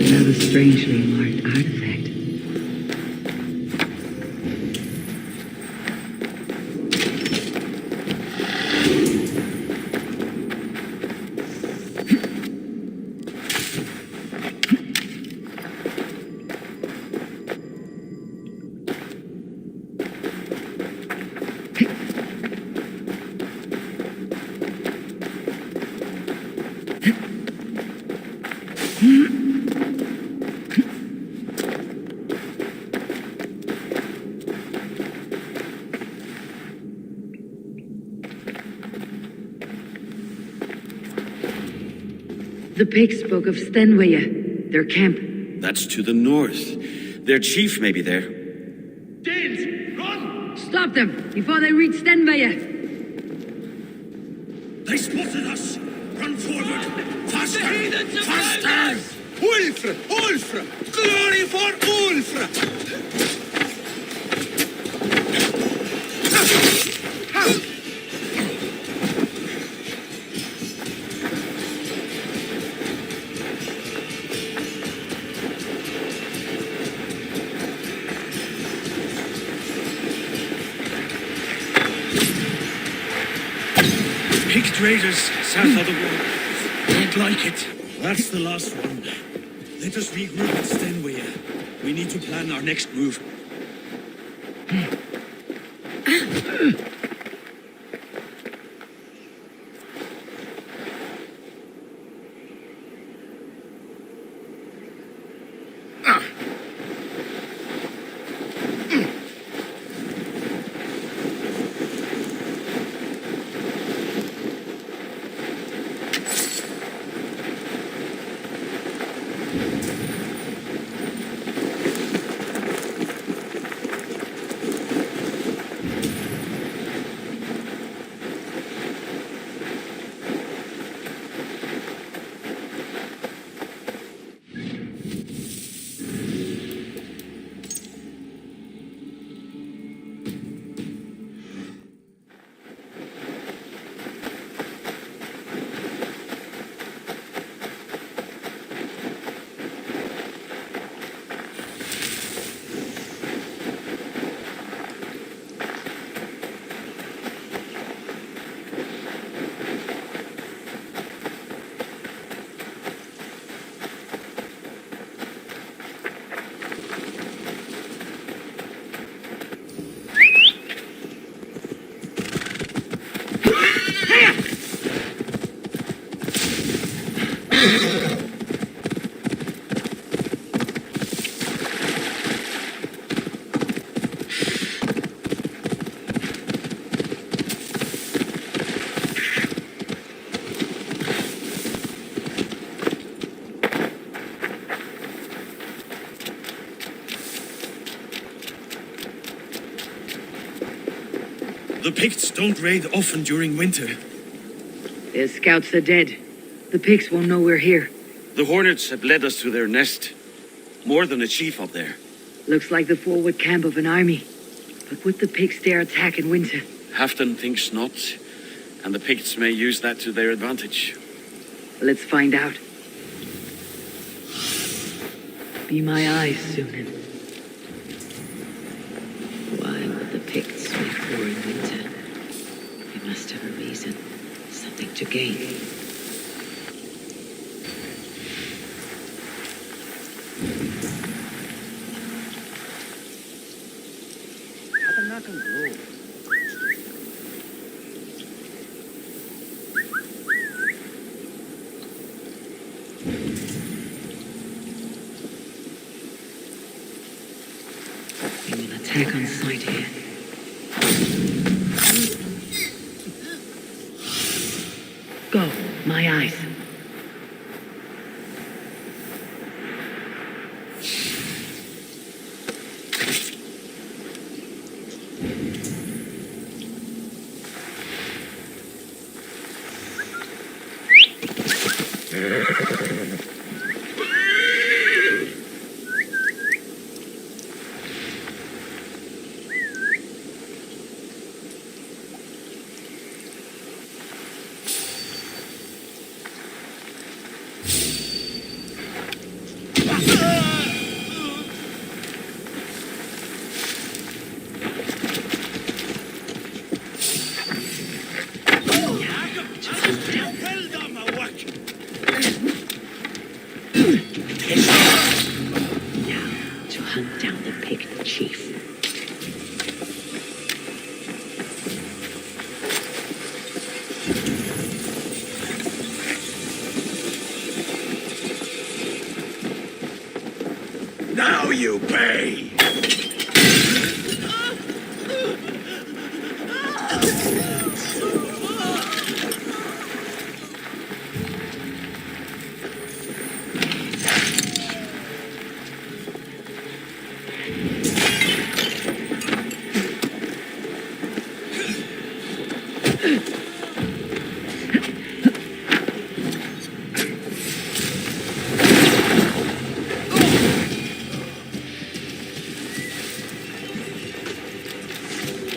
Another strangely marked artifact. The pigs spoke of Stenwaya, their camp. That's to the north. Their chief may be there. Danes, run! Stop them before they reach Stenwaya. They spotted us! Run forward! Faster! Faster! Ulfra! Ulfra! Glory for Ulfra! Picked raiders south of the wall. Don't like it. That's the last one. Let us regroup at Stenway. We need to plan our next move. The Picts don't raid often during winter. Their scouts are dead. The Picts won't know we're here. The Hornets have led us to their nest. More than a chief up there. Looks like the forward camp of an army. But would the Picts dare attack in winter? Halfdan thinks not, and the Picts may use that to their advantage. Let's find out. Be my eyes, Sunan. Why would the Picts make war in winter? They must have a reason. Something to gain. We will attack on sight here. Go, my eyes. Hunt down the Pict chief. Now you pay!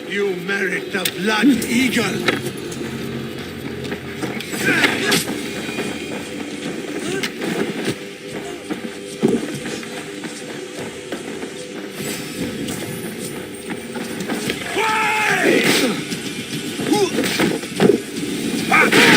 You merit the Blood Eagle! Why?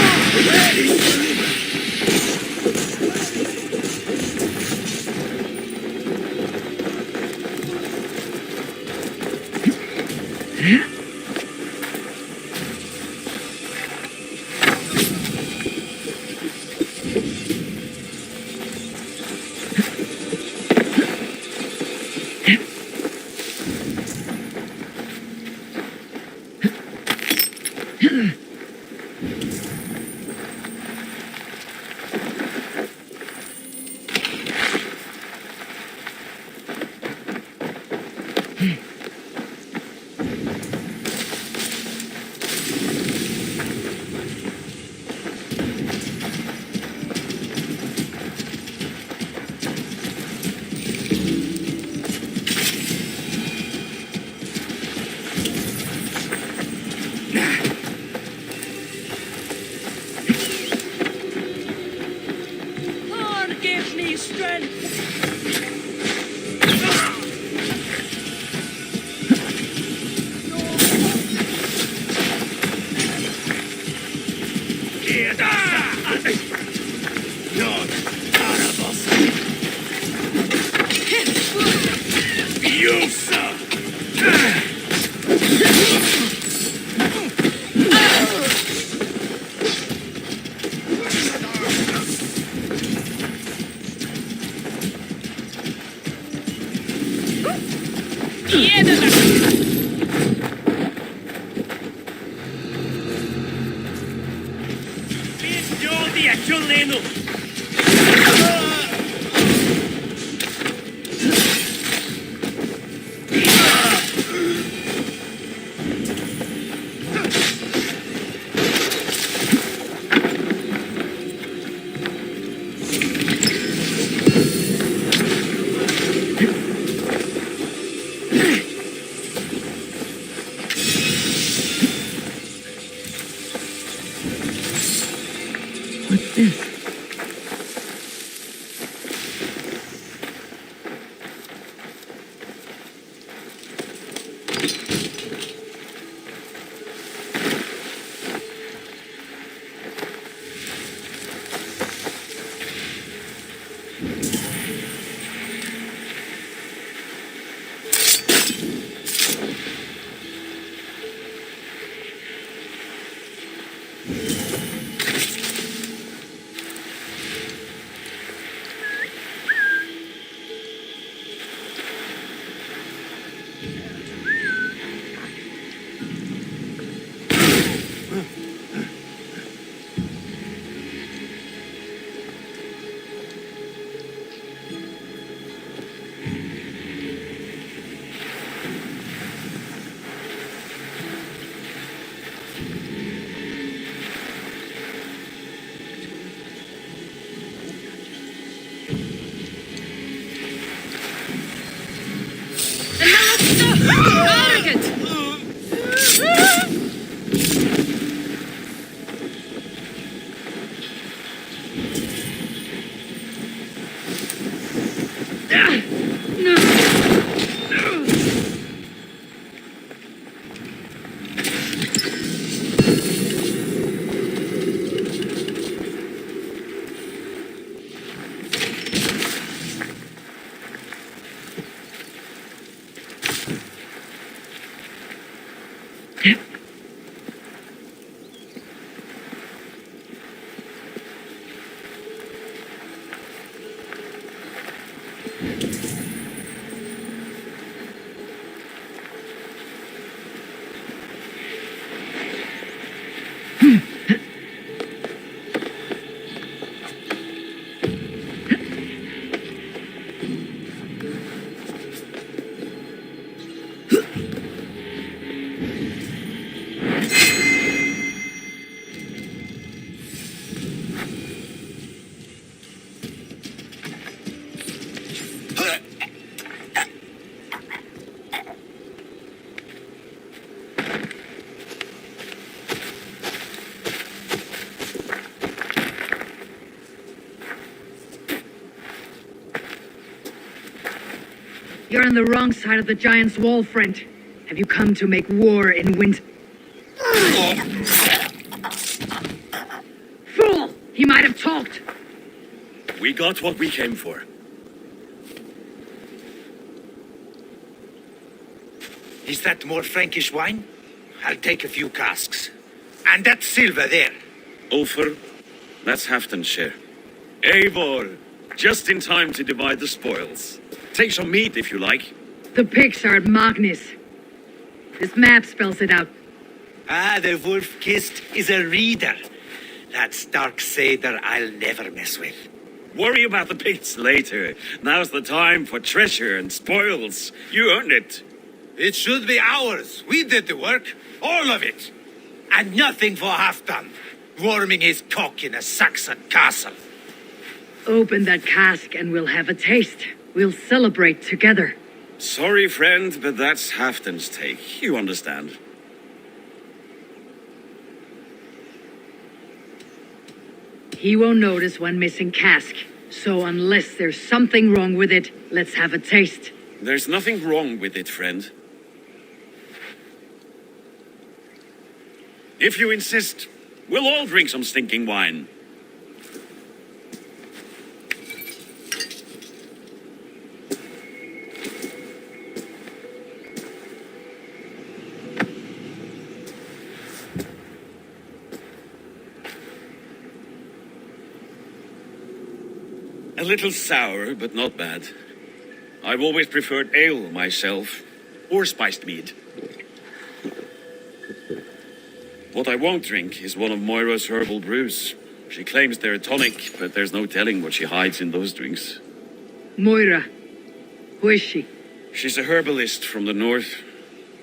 Lord, give me strength. What's this? You're on the wrong side of the giant's wall, friend. Have you come to make war in winter? Fool! He might have talked. We got what we came for. Is that more Frankish wine? I'll take a few casks. And that silver there. Ulfr, that's Halfdan's share. Eivor, just in time to divide the spoils. Take some meat if you like. The pigs are at Magnus. This map spells it out. Ah, the wolf-kissed is a reader. That stark Seder I'll never mess with. Worry about the pits later. Now's the time for treasure and spoils. You earned it. It should be ours. We did the work. All of it. And nothing for Halfdan, warming his cock in a Saxon castle. Open that cask and we'll have a taste. We'll celebrate together. Sorry, friend, but that's Halfdan's take. You understand. He won't notice one missing cask. So unless there's something wrong with it, let's have a taste. There's nothing wrong with it, friend. If you insist, we'll all drink some stinking wine. A little sour, but not bad. I've always preferred ale myself, or spiced mead. What I won't drink is one of Moira's herbal brews. She claims they're a tonic, but there's no telling what she hides in those drinks. Moira. Who is she? She's a herbalist from the north,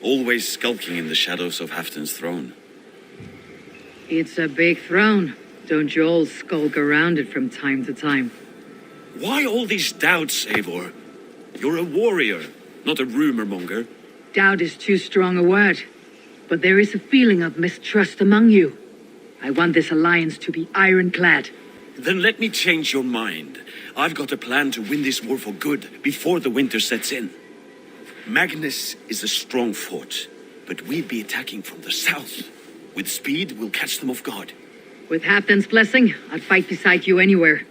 always skulking in the shadows of Halfdan's throne. It's a big throne. Don't you all skulk around it from time to time? Why all these doubts, Eivor? You're a warrior, not a rumor monger. Doubt is too strong a word. But there is a feeling of mistrust among you. I want this alliance to be ironclad. Then let me change your mind. I've got a plan to win this war for good, before the winter sets in. Magnus is a strong fort, but we'd be attacking from the south. With speed, we'll catch them off guard. With Halfdan's blessing, I'd fight beside you anywhere.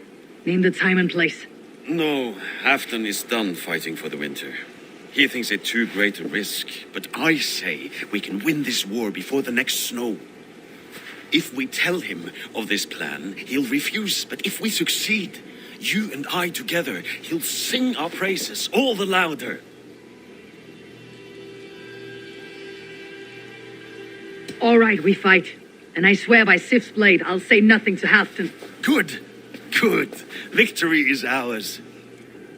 Name the time and place. No, Halfdan is done fighting for the winter. He thinks it too great a risk, but I say we can win this war before the next snow. If we tell him of this plan, he'll refuse, but if we succeed, you and I together, he'll sing our praises all the louder. All right, we fight. And I swear by Sif's blade, I'll say nothing to Halfdan. Good, good. Victory is ours.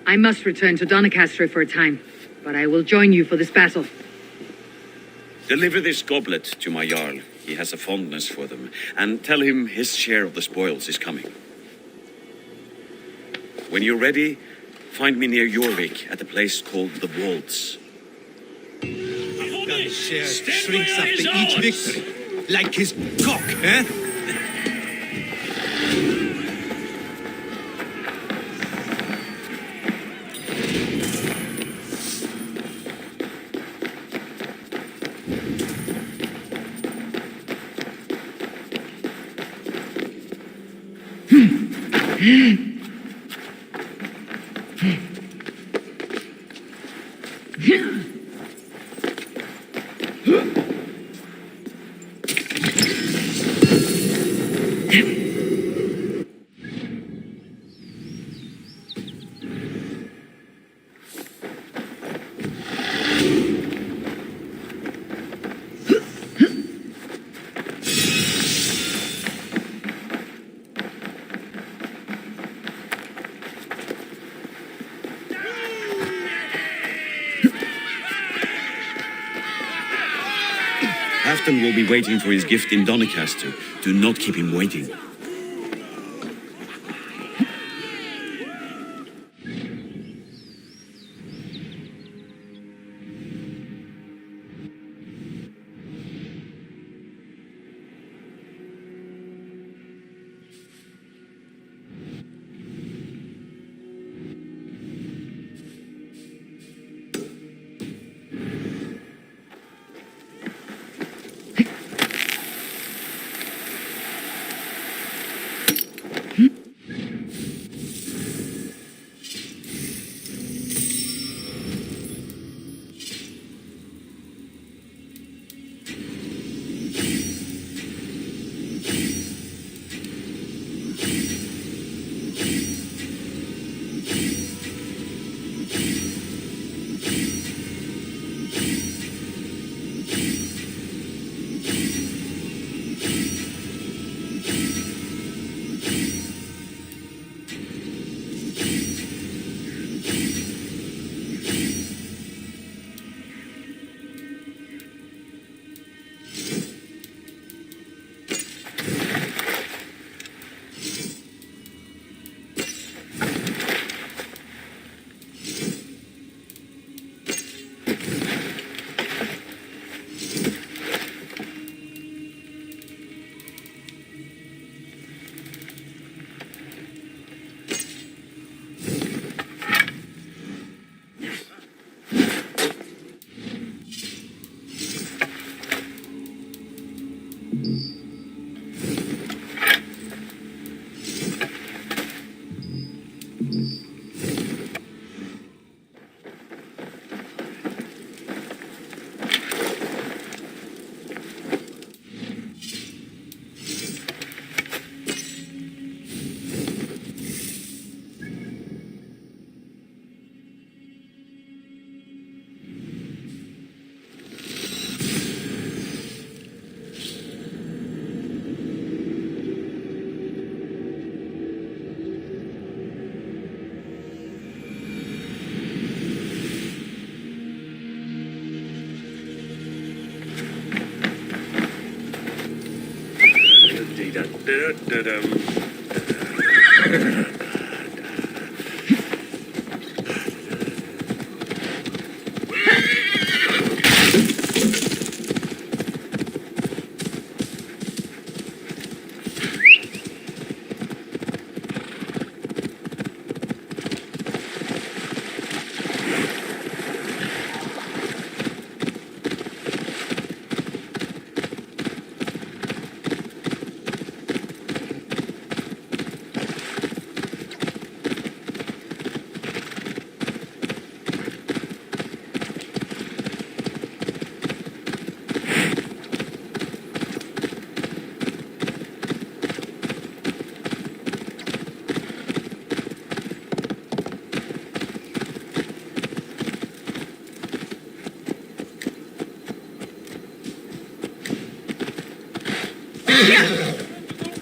I must return to Doncaster for a time, but I will join you for this battle. Deliver this goblet to my Jarl. He has a fondness for them. And tell him his share of the spoils is coming. When you're ready, find me near Jorvik at a place called the Waltz. Halfdan's share shrinks after each victory. Like his cock, eh? Halfdan will be waiting for his gift in Doncaster. Do not keep him waiting.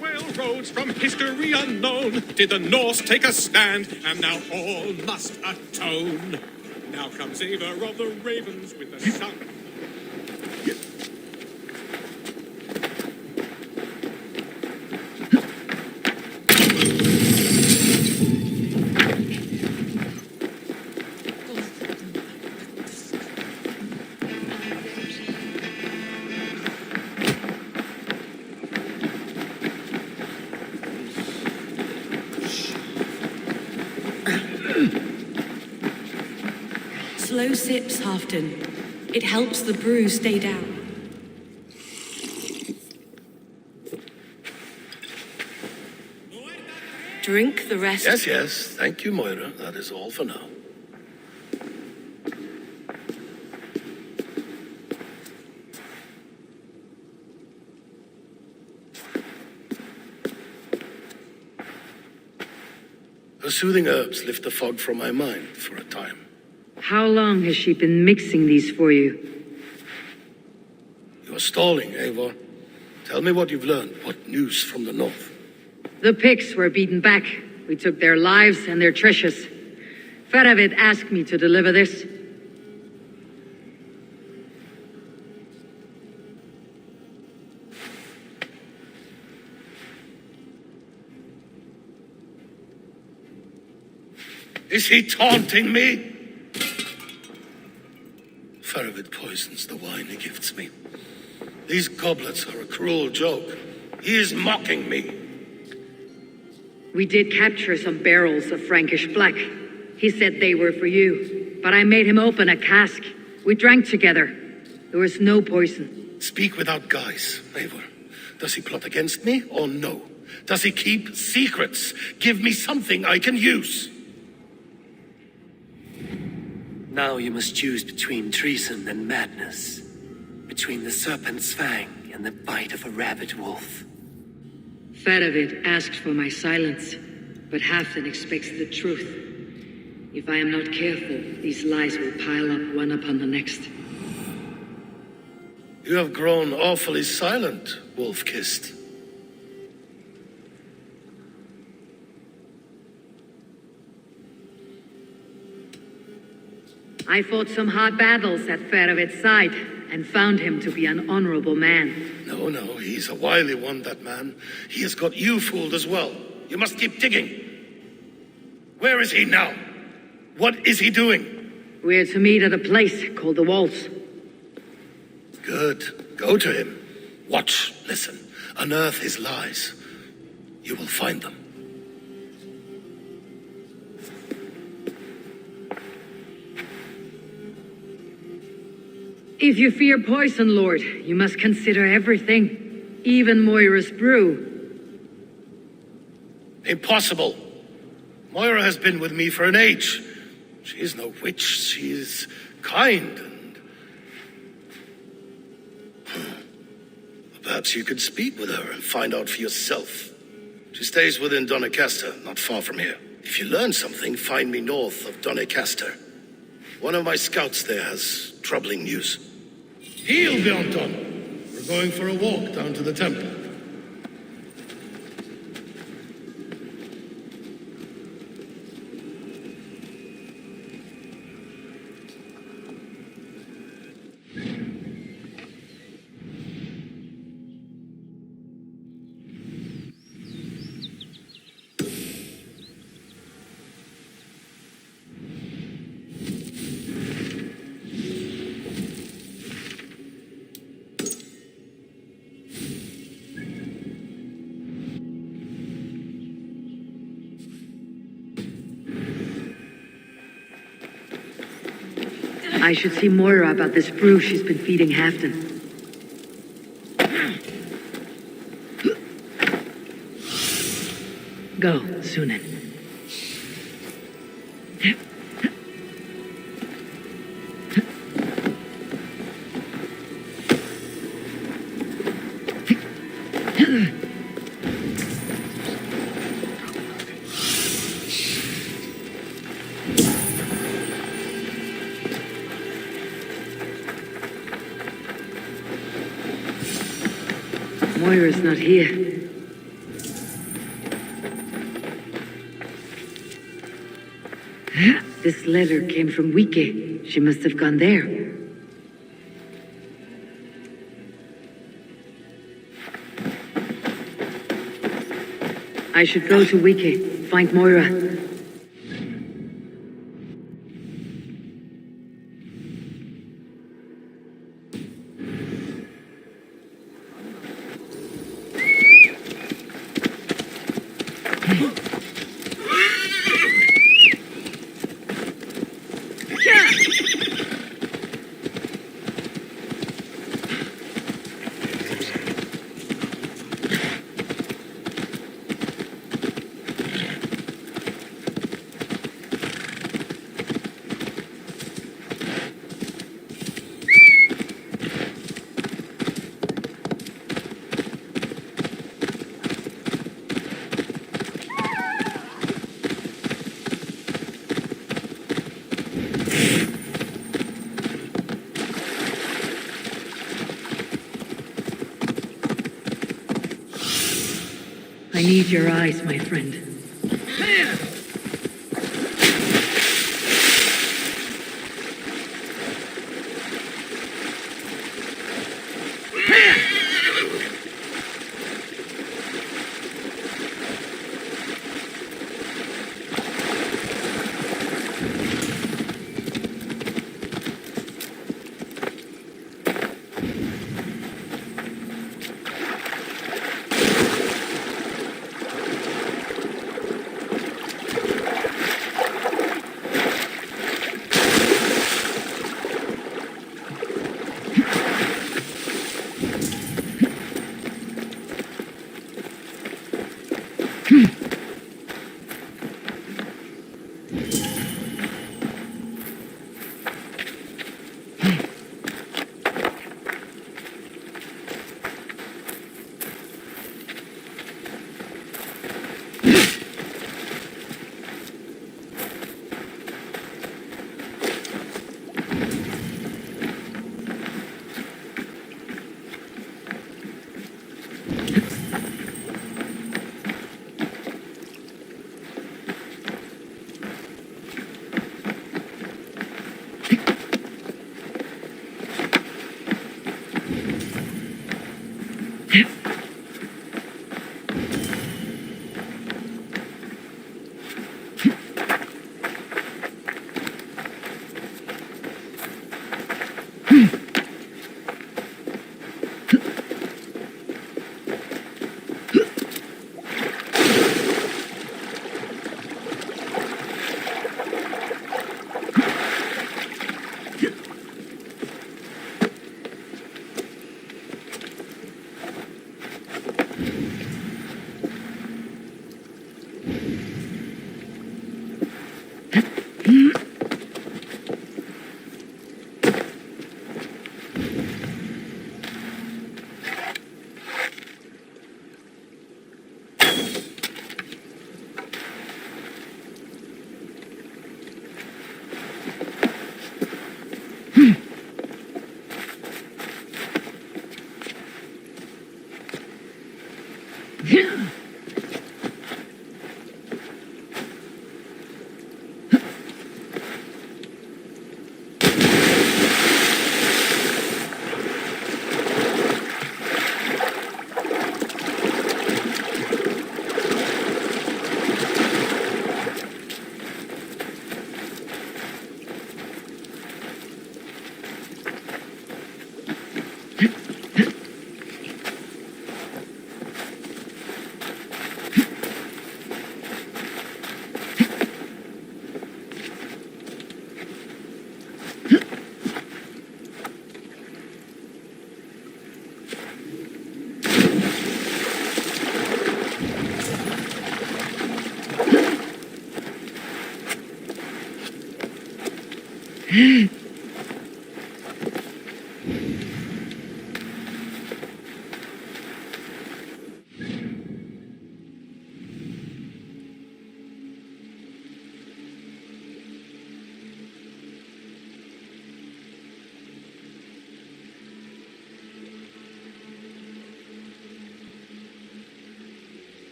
Railroads from history unknown did the Norse take a stand, and now all must atone. Now comes Ava of the Ravens with the sun. Slow sips, Halfton. It helps the brew stay down. Drink the rest. Yes, yes. Thank you, Moira. That is all for now. Her soothing herbs lift the fog from my mind for a time. How long has she been mixing these for you? You're stalling, Eivor. Tell me what you've learned. What news from the north? The Picts were beaten back. We took their lives and their treasures. Feravid asked me to deliver this. Is he taunting me? Feravid poisons the wine he gifts me. These goblets are a cruel joke. He is mocking me. We did capture some barrels of Frankish black. He said they were for you, but I made him open a cask. We drank together. There was no poison. Speak without guise, Eivor. Does he plot against me or no? Does he keep secrets? Give me something I can use. Now you must choose between treason and madness. Between the serpent's fang and the bite of a rabid wolf. Feravid asked for my silence, but Halfdan expects the truth. If I am not careful, these lies will pile up one upon the next. You have grown awfully silent, wolf-kissed. I fought some hard battles at Feravid's side and found him to be an honorable man. No, he's a wily one, that man. He has got you fooled as well. You must keep digging. Where is he now? What is he doing? We're to meet at a place called the Walls. Good. Go to him. Watch, listen. Unearth his lies. You will find them. If you fear poison, Lord, you must consider everything, even Moira's brew. Impossible. Moira has been with me for an age. She is no witch. She is kind and... Perhaps you could speak with her and find out for yourself. She stays within Doncaster, not far from here. If you learn something, find me north of Doncaster. One of my scouts there has troubling news. Heal, Bjornton. We're going for a walk down to the temple. I should see Moira about this brew she's been feeding Halfton. Go, Sunan. Moira's not here. This letter came from Wike. She must have gone there. I should go to Wike, find Moira. I need your eyes, my friend.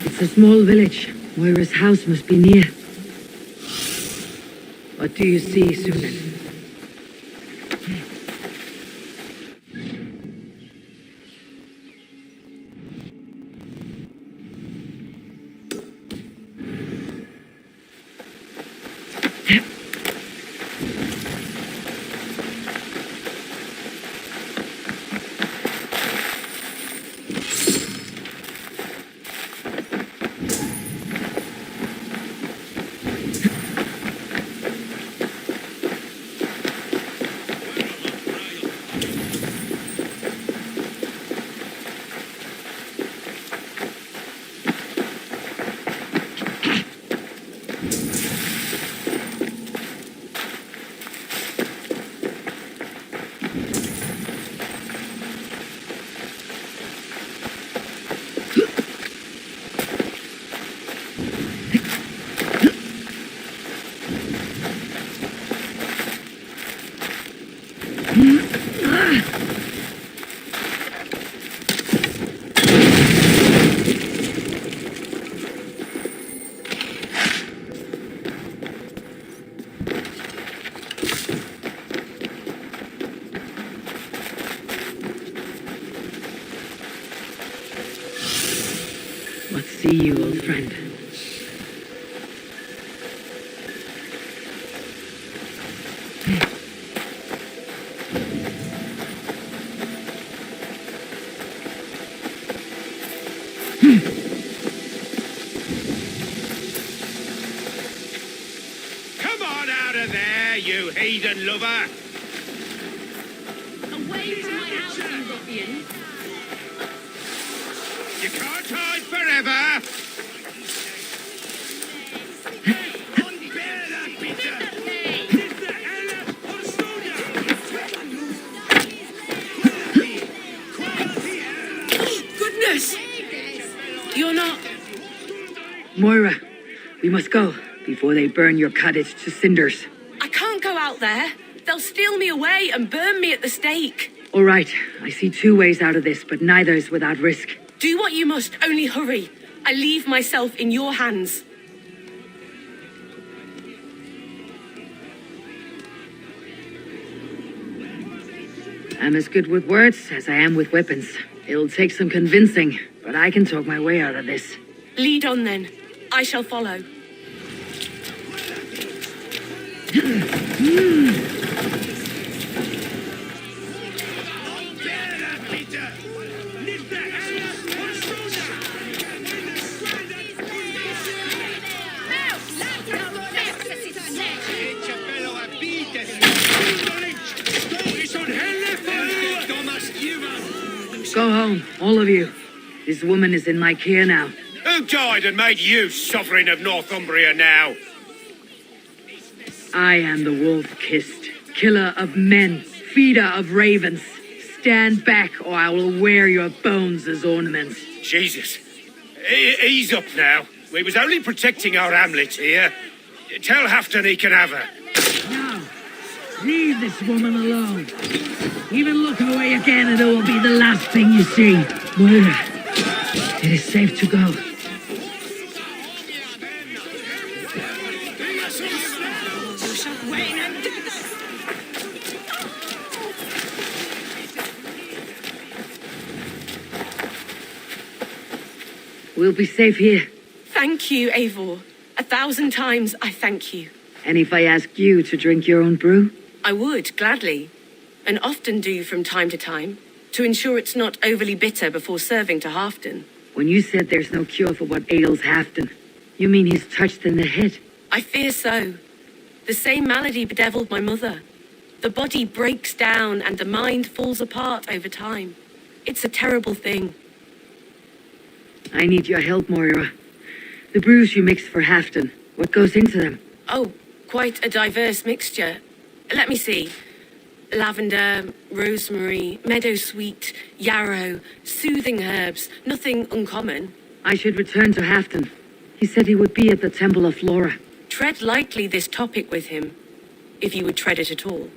It's a small village. Moira's house must be near. What do you see, Sunan? What see you, old friend? Come on out of there, you heathen lover! Away from my house, you ruffian! You can't hide forever! You're not... Moira, we must go before they burn your cottage to cinders. I can't go out there. They'll steal me away and burn me at the stake. All right, I see two ways out of this, but neither is without risk. Do what you must, only hurry. I leave myself in your hands. I'm as good with words as I am with weapons. It'll take some convincing, but I can talk my way out of this. Lead on then. I shall follow. Go home, all of you. This woman is in my care now. Who died and made you sovereign of Northumbria now? I am the wolf-kissed, killer of men, feeder of ravens. Stand back, or I will wear your bones as ornaments. Jesus. Ease up now. We was only protecting our hamlet here. Tell Hafton he can have her. No, leave this woman alone. Even look away again and it will be the last thing you see. Moira, it is safe to go. We'll be safe here. Thank you, Eivor. 1,000 times I thank you. And if I ask you to drink your own brew? I would, gladly. And often do from time to time, to ensure it's not overly bitter before serving to Halfdan. When you said there's no cure for what ails Halfdan, you mean he's touched in the head? I fear so. The same malady bedeviled my mother. The body breaks down and the mind falls apart over time. It's a terrible thing. I need your help, Moira. The brews you mix for Halfdan, what goes into them? Oh, quite a diverse mixture. Let me see. Lavender, rosemary, meadowsweet, yarrow, soothing herbs, nothing uncommon. I should return to Halfdan. He said he would be at the Temple of Flora. Tread lightly this topic with him, if you would tread it at all.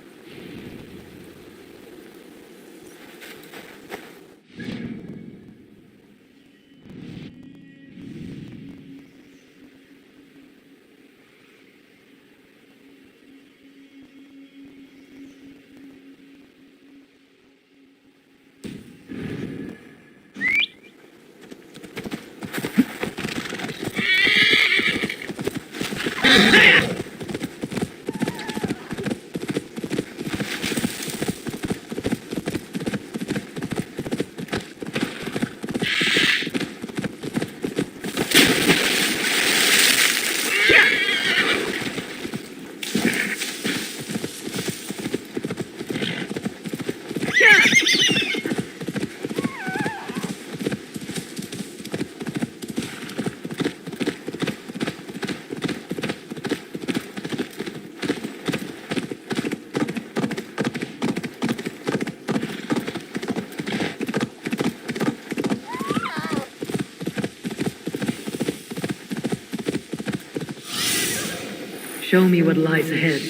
Show me what lies ahead.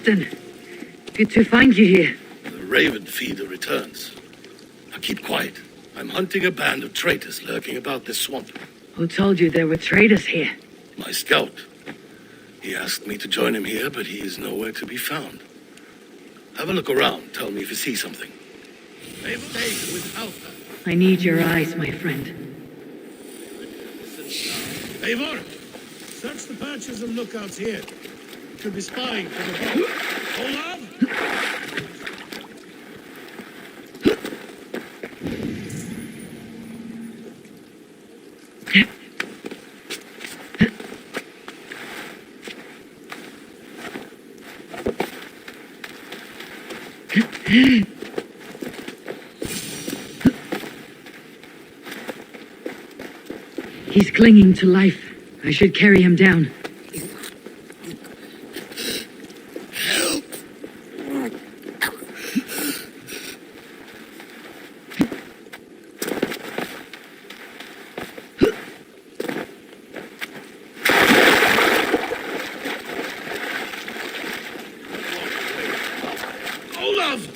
Halfdan, good to find you here. The Raven feeder returns. Now keep quiet. I'm hunting a band of traitors lurking about this swamp. Who told you there were traitors here? My scout. He asked me to join him here, but he is nowhere to be found. Have a look around. Tell me if you see something. Stay with Halfdan. I need your eyes, my friend. Eivor, search the perches and lookouts here. Could be spying from above. Hold on! He's clinging to life. I should carry him down. Olaf!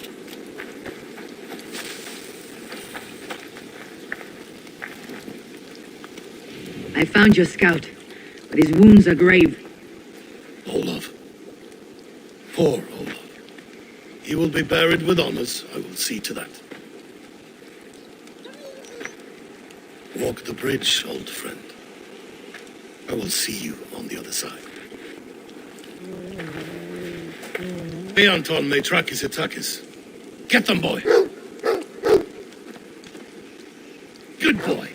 I found your scout, but his wounds are grave. Olaf. Poor Olaf. He will be buried with honors. I will see to that. Walk the bridge, old friend. I will see you on the other side. Hey, Anton, Metrakis Atakis. Get them, boy. Good boy.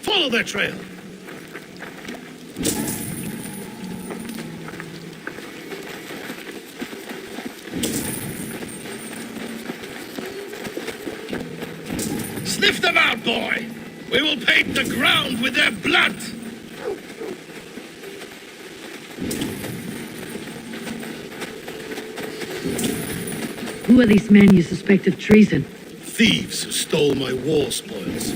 Follow their trail. Sniff them out, boy! We will paint the ground with their blood! Who are these men you suspect of treason? Thieves who stole my war spoils.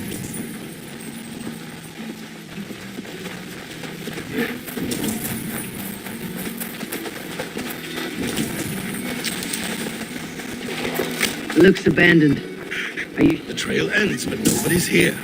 Looks abandoned. Are you... The trail ends, but nobody's here.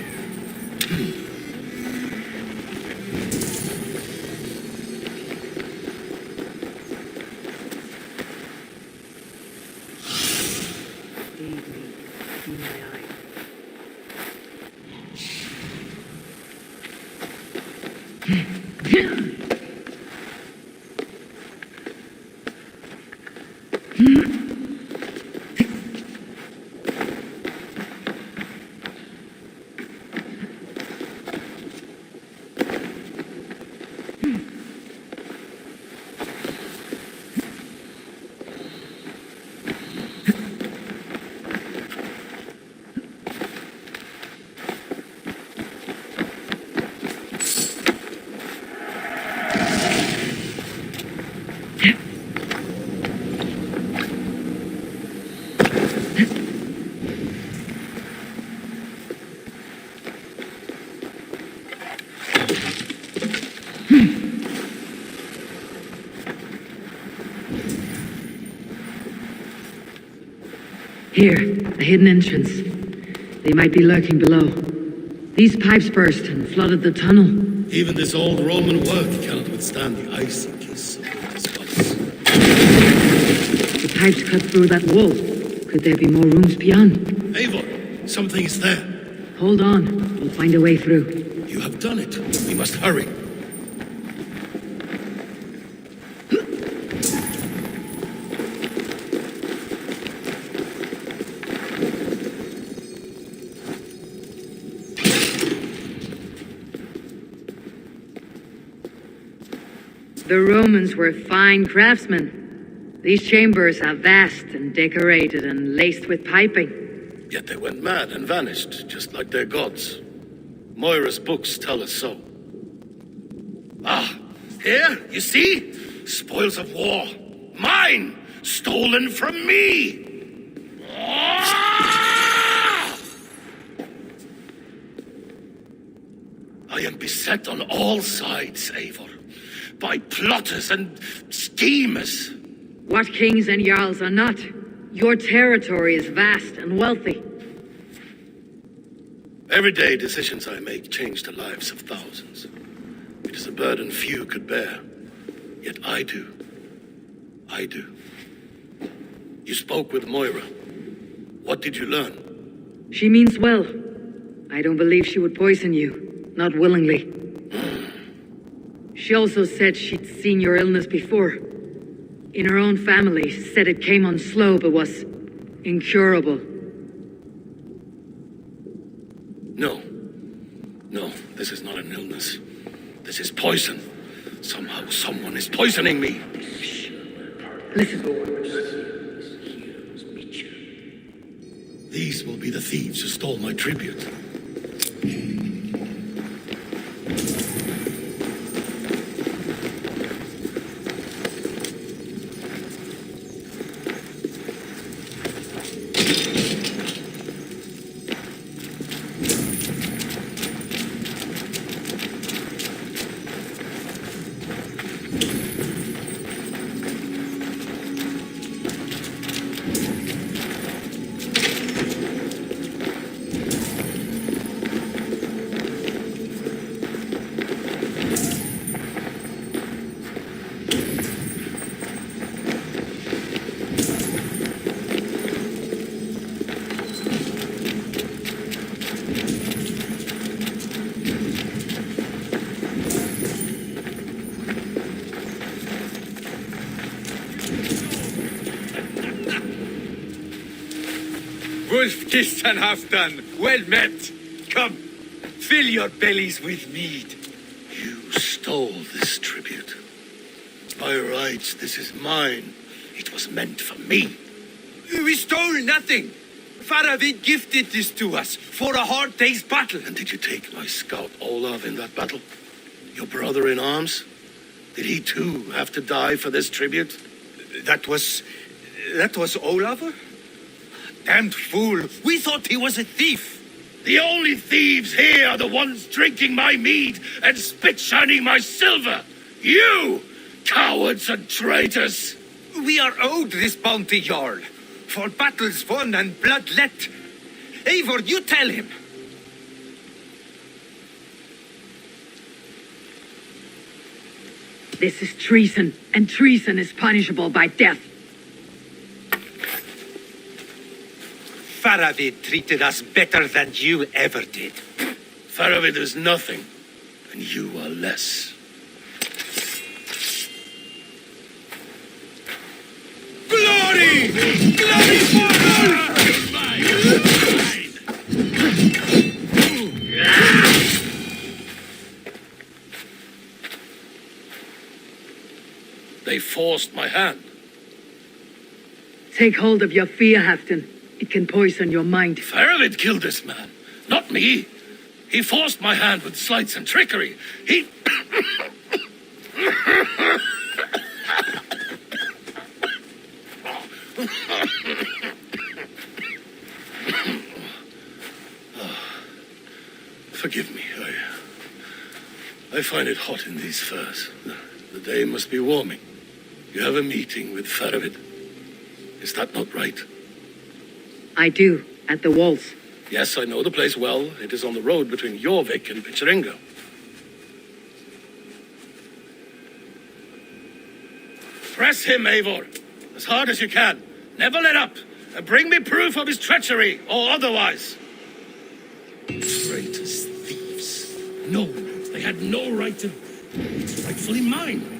Here, a hidden entrance. They might be lurking below. These pipes burst and flooded the tunnel. Even this old Roman work cannot withstand the icy kiss of winter's gods. The pipes cut through that wall. Could there be more rooms beyond? Eivor, something is there. Hold on. We'll find a way through. You have done it. We must hurry. The Romans were fine craftsmen. These chambers are vast and decorated and laced with piping. Yet they went mad and vanished, just like their gods. Moira's books tell us so. Ah, here, you see? Spoils of war. Mine! Stolen from me! Ah! I am beset on all sides, Eivor. By plotters and schemers. What kings and jarls are not? Your territory is vast and wealthy. Everyday decisions I make change the lives of thousands. It is a burden few could bear. Yet I do. I do. You spoke with Moira. What did you learn? She means well. I don't believe she would poison you. Not willingly. She also said she'd seen your illness before. In her own family, said it came on slow but was incurable. No. No, this is not an illness. This is poison. Somehow someone is poisoning me. Listen. These will be the thieves who stole my tribute. Wolf kissed and half done. Well met. Come, fill your bellies with mead. You stole this tribute. By rights, this is mine. It was meant for me. We stole nothing. Faravid gifted this to us for a hard day's battle. And did you take my scout Olav in that battle? Your brother in arms? Did he too have to die for this tribute? That was Olav? Damned fool. We thought he was a thief. The only thieves here are the ones drinking my mead and spit-shining my silver. You, cowards and traitors. We are owed this bounty, Jarl. For battles won and blood let. Eivor, you tell him. This is treason, and treason is punishable by death. Faravid treated us better than you ever did. Faravid is nothing, and you are less. Glory! Glory forever! They forced my hand. Take hold of your fear, Halfdan. It can poison your mind. Faravid killed this man, not me. He forced my hand with sleights and trickery. He... Forgive me. I find it hot in these furs. The day must be warming. You have a meeting with Faravid. Is that not right? I do, at the walls. Yes, I know the place well. It is on the road between Jorvik and Picheringo. Press him, Eivor, as hard as you can. Never let up. And bring me proof of his treachery, or otherwise. Traitors, thieves. No, they had no right to... It's rightfully mine.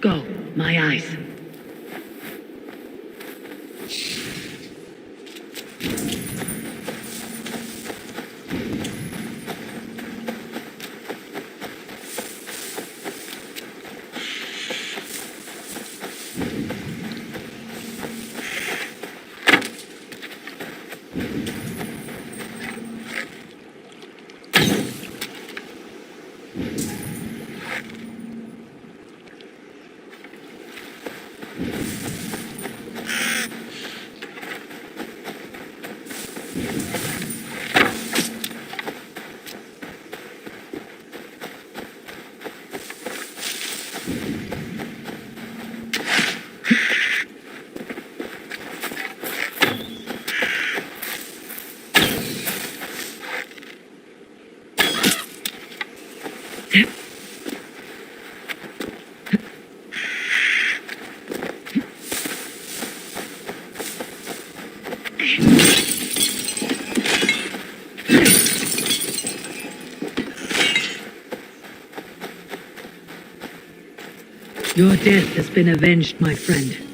Go, my eyes. Your death has been avenged, my friend.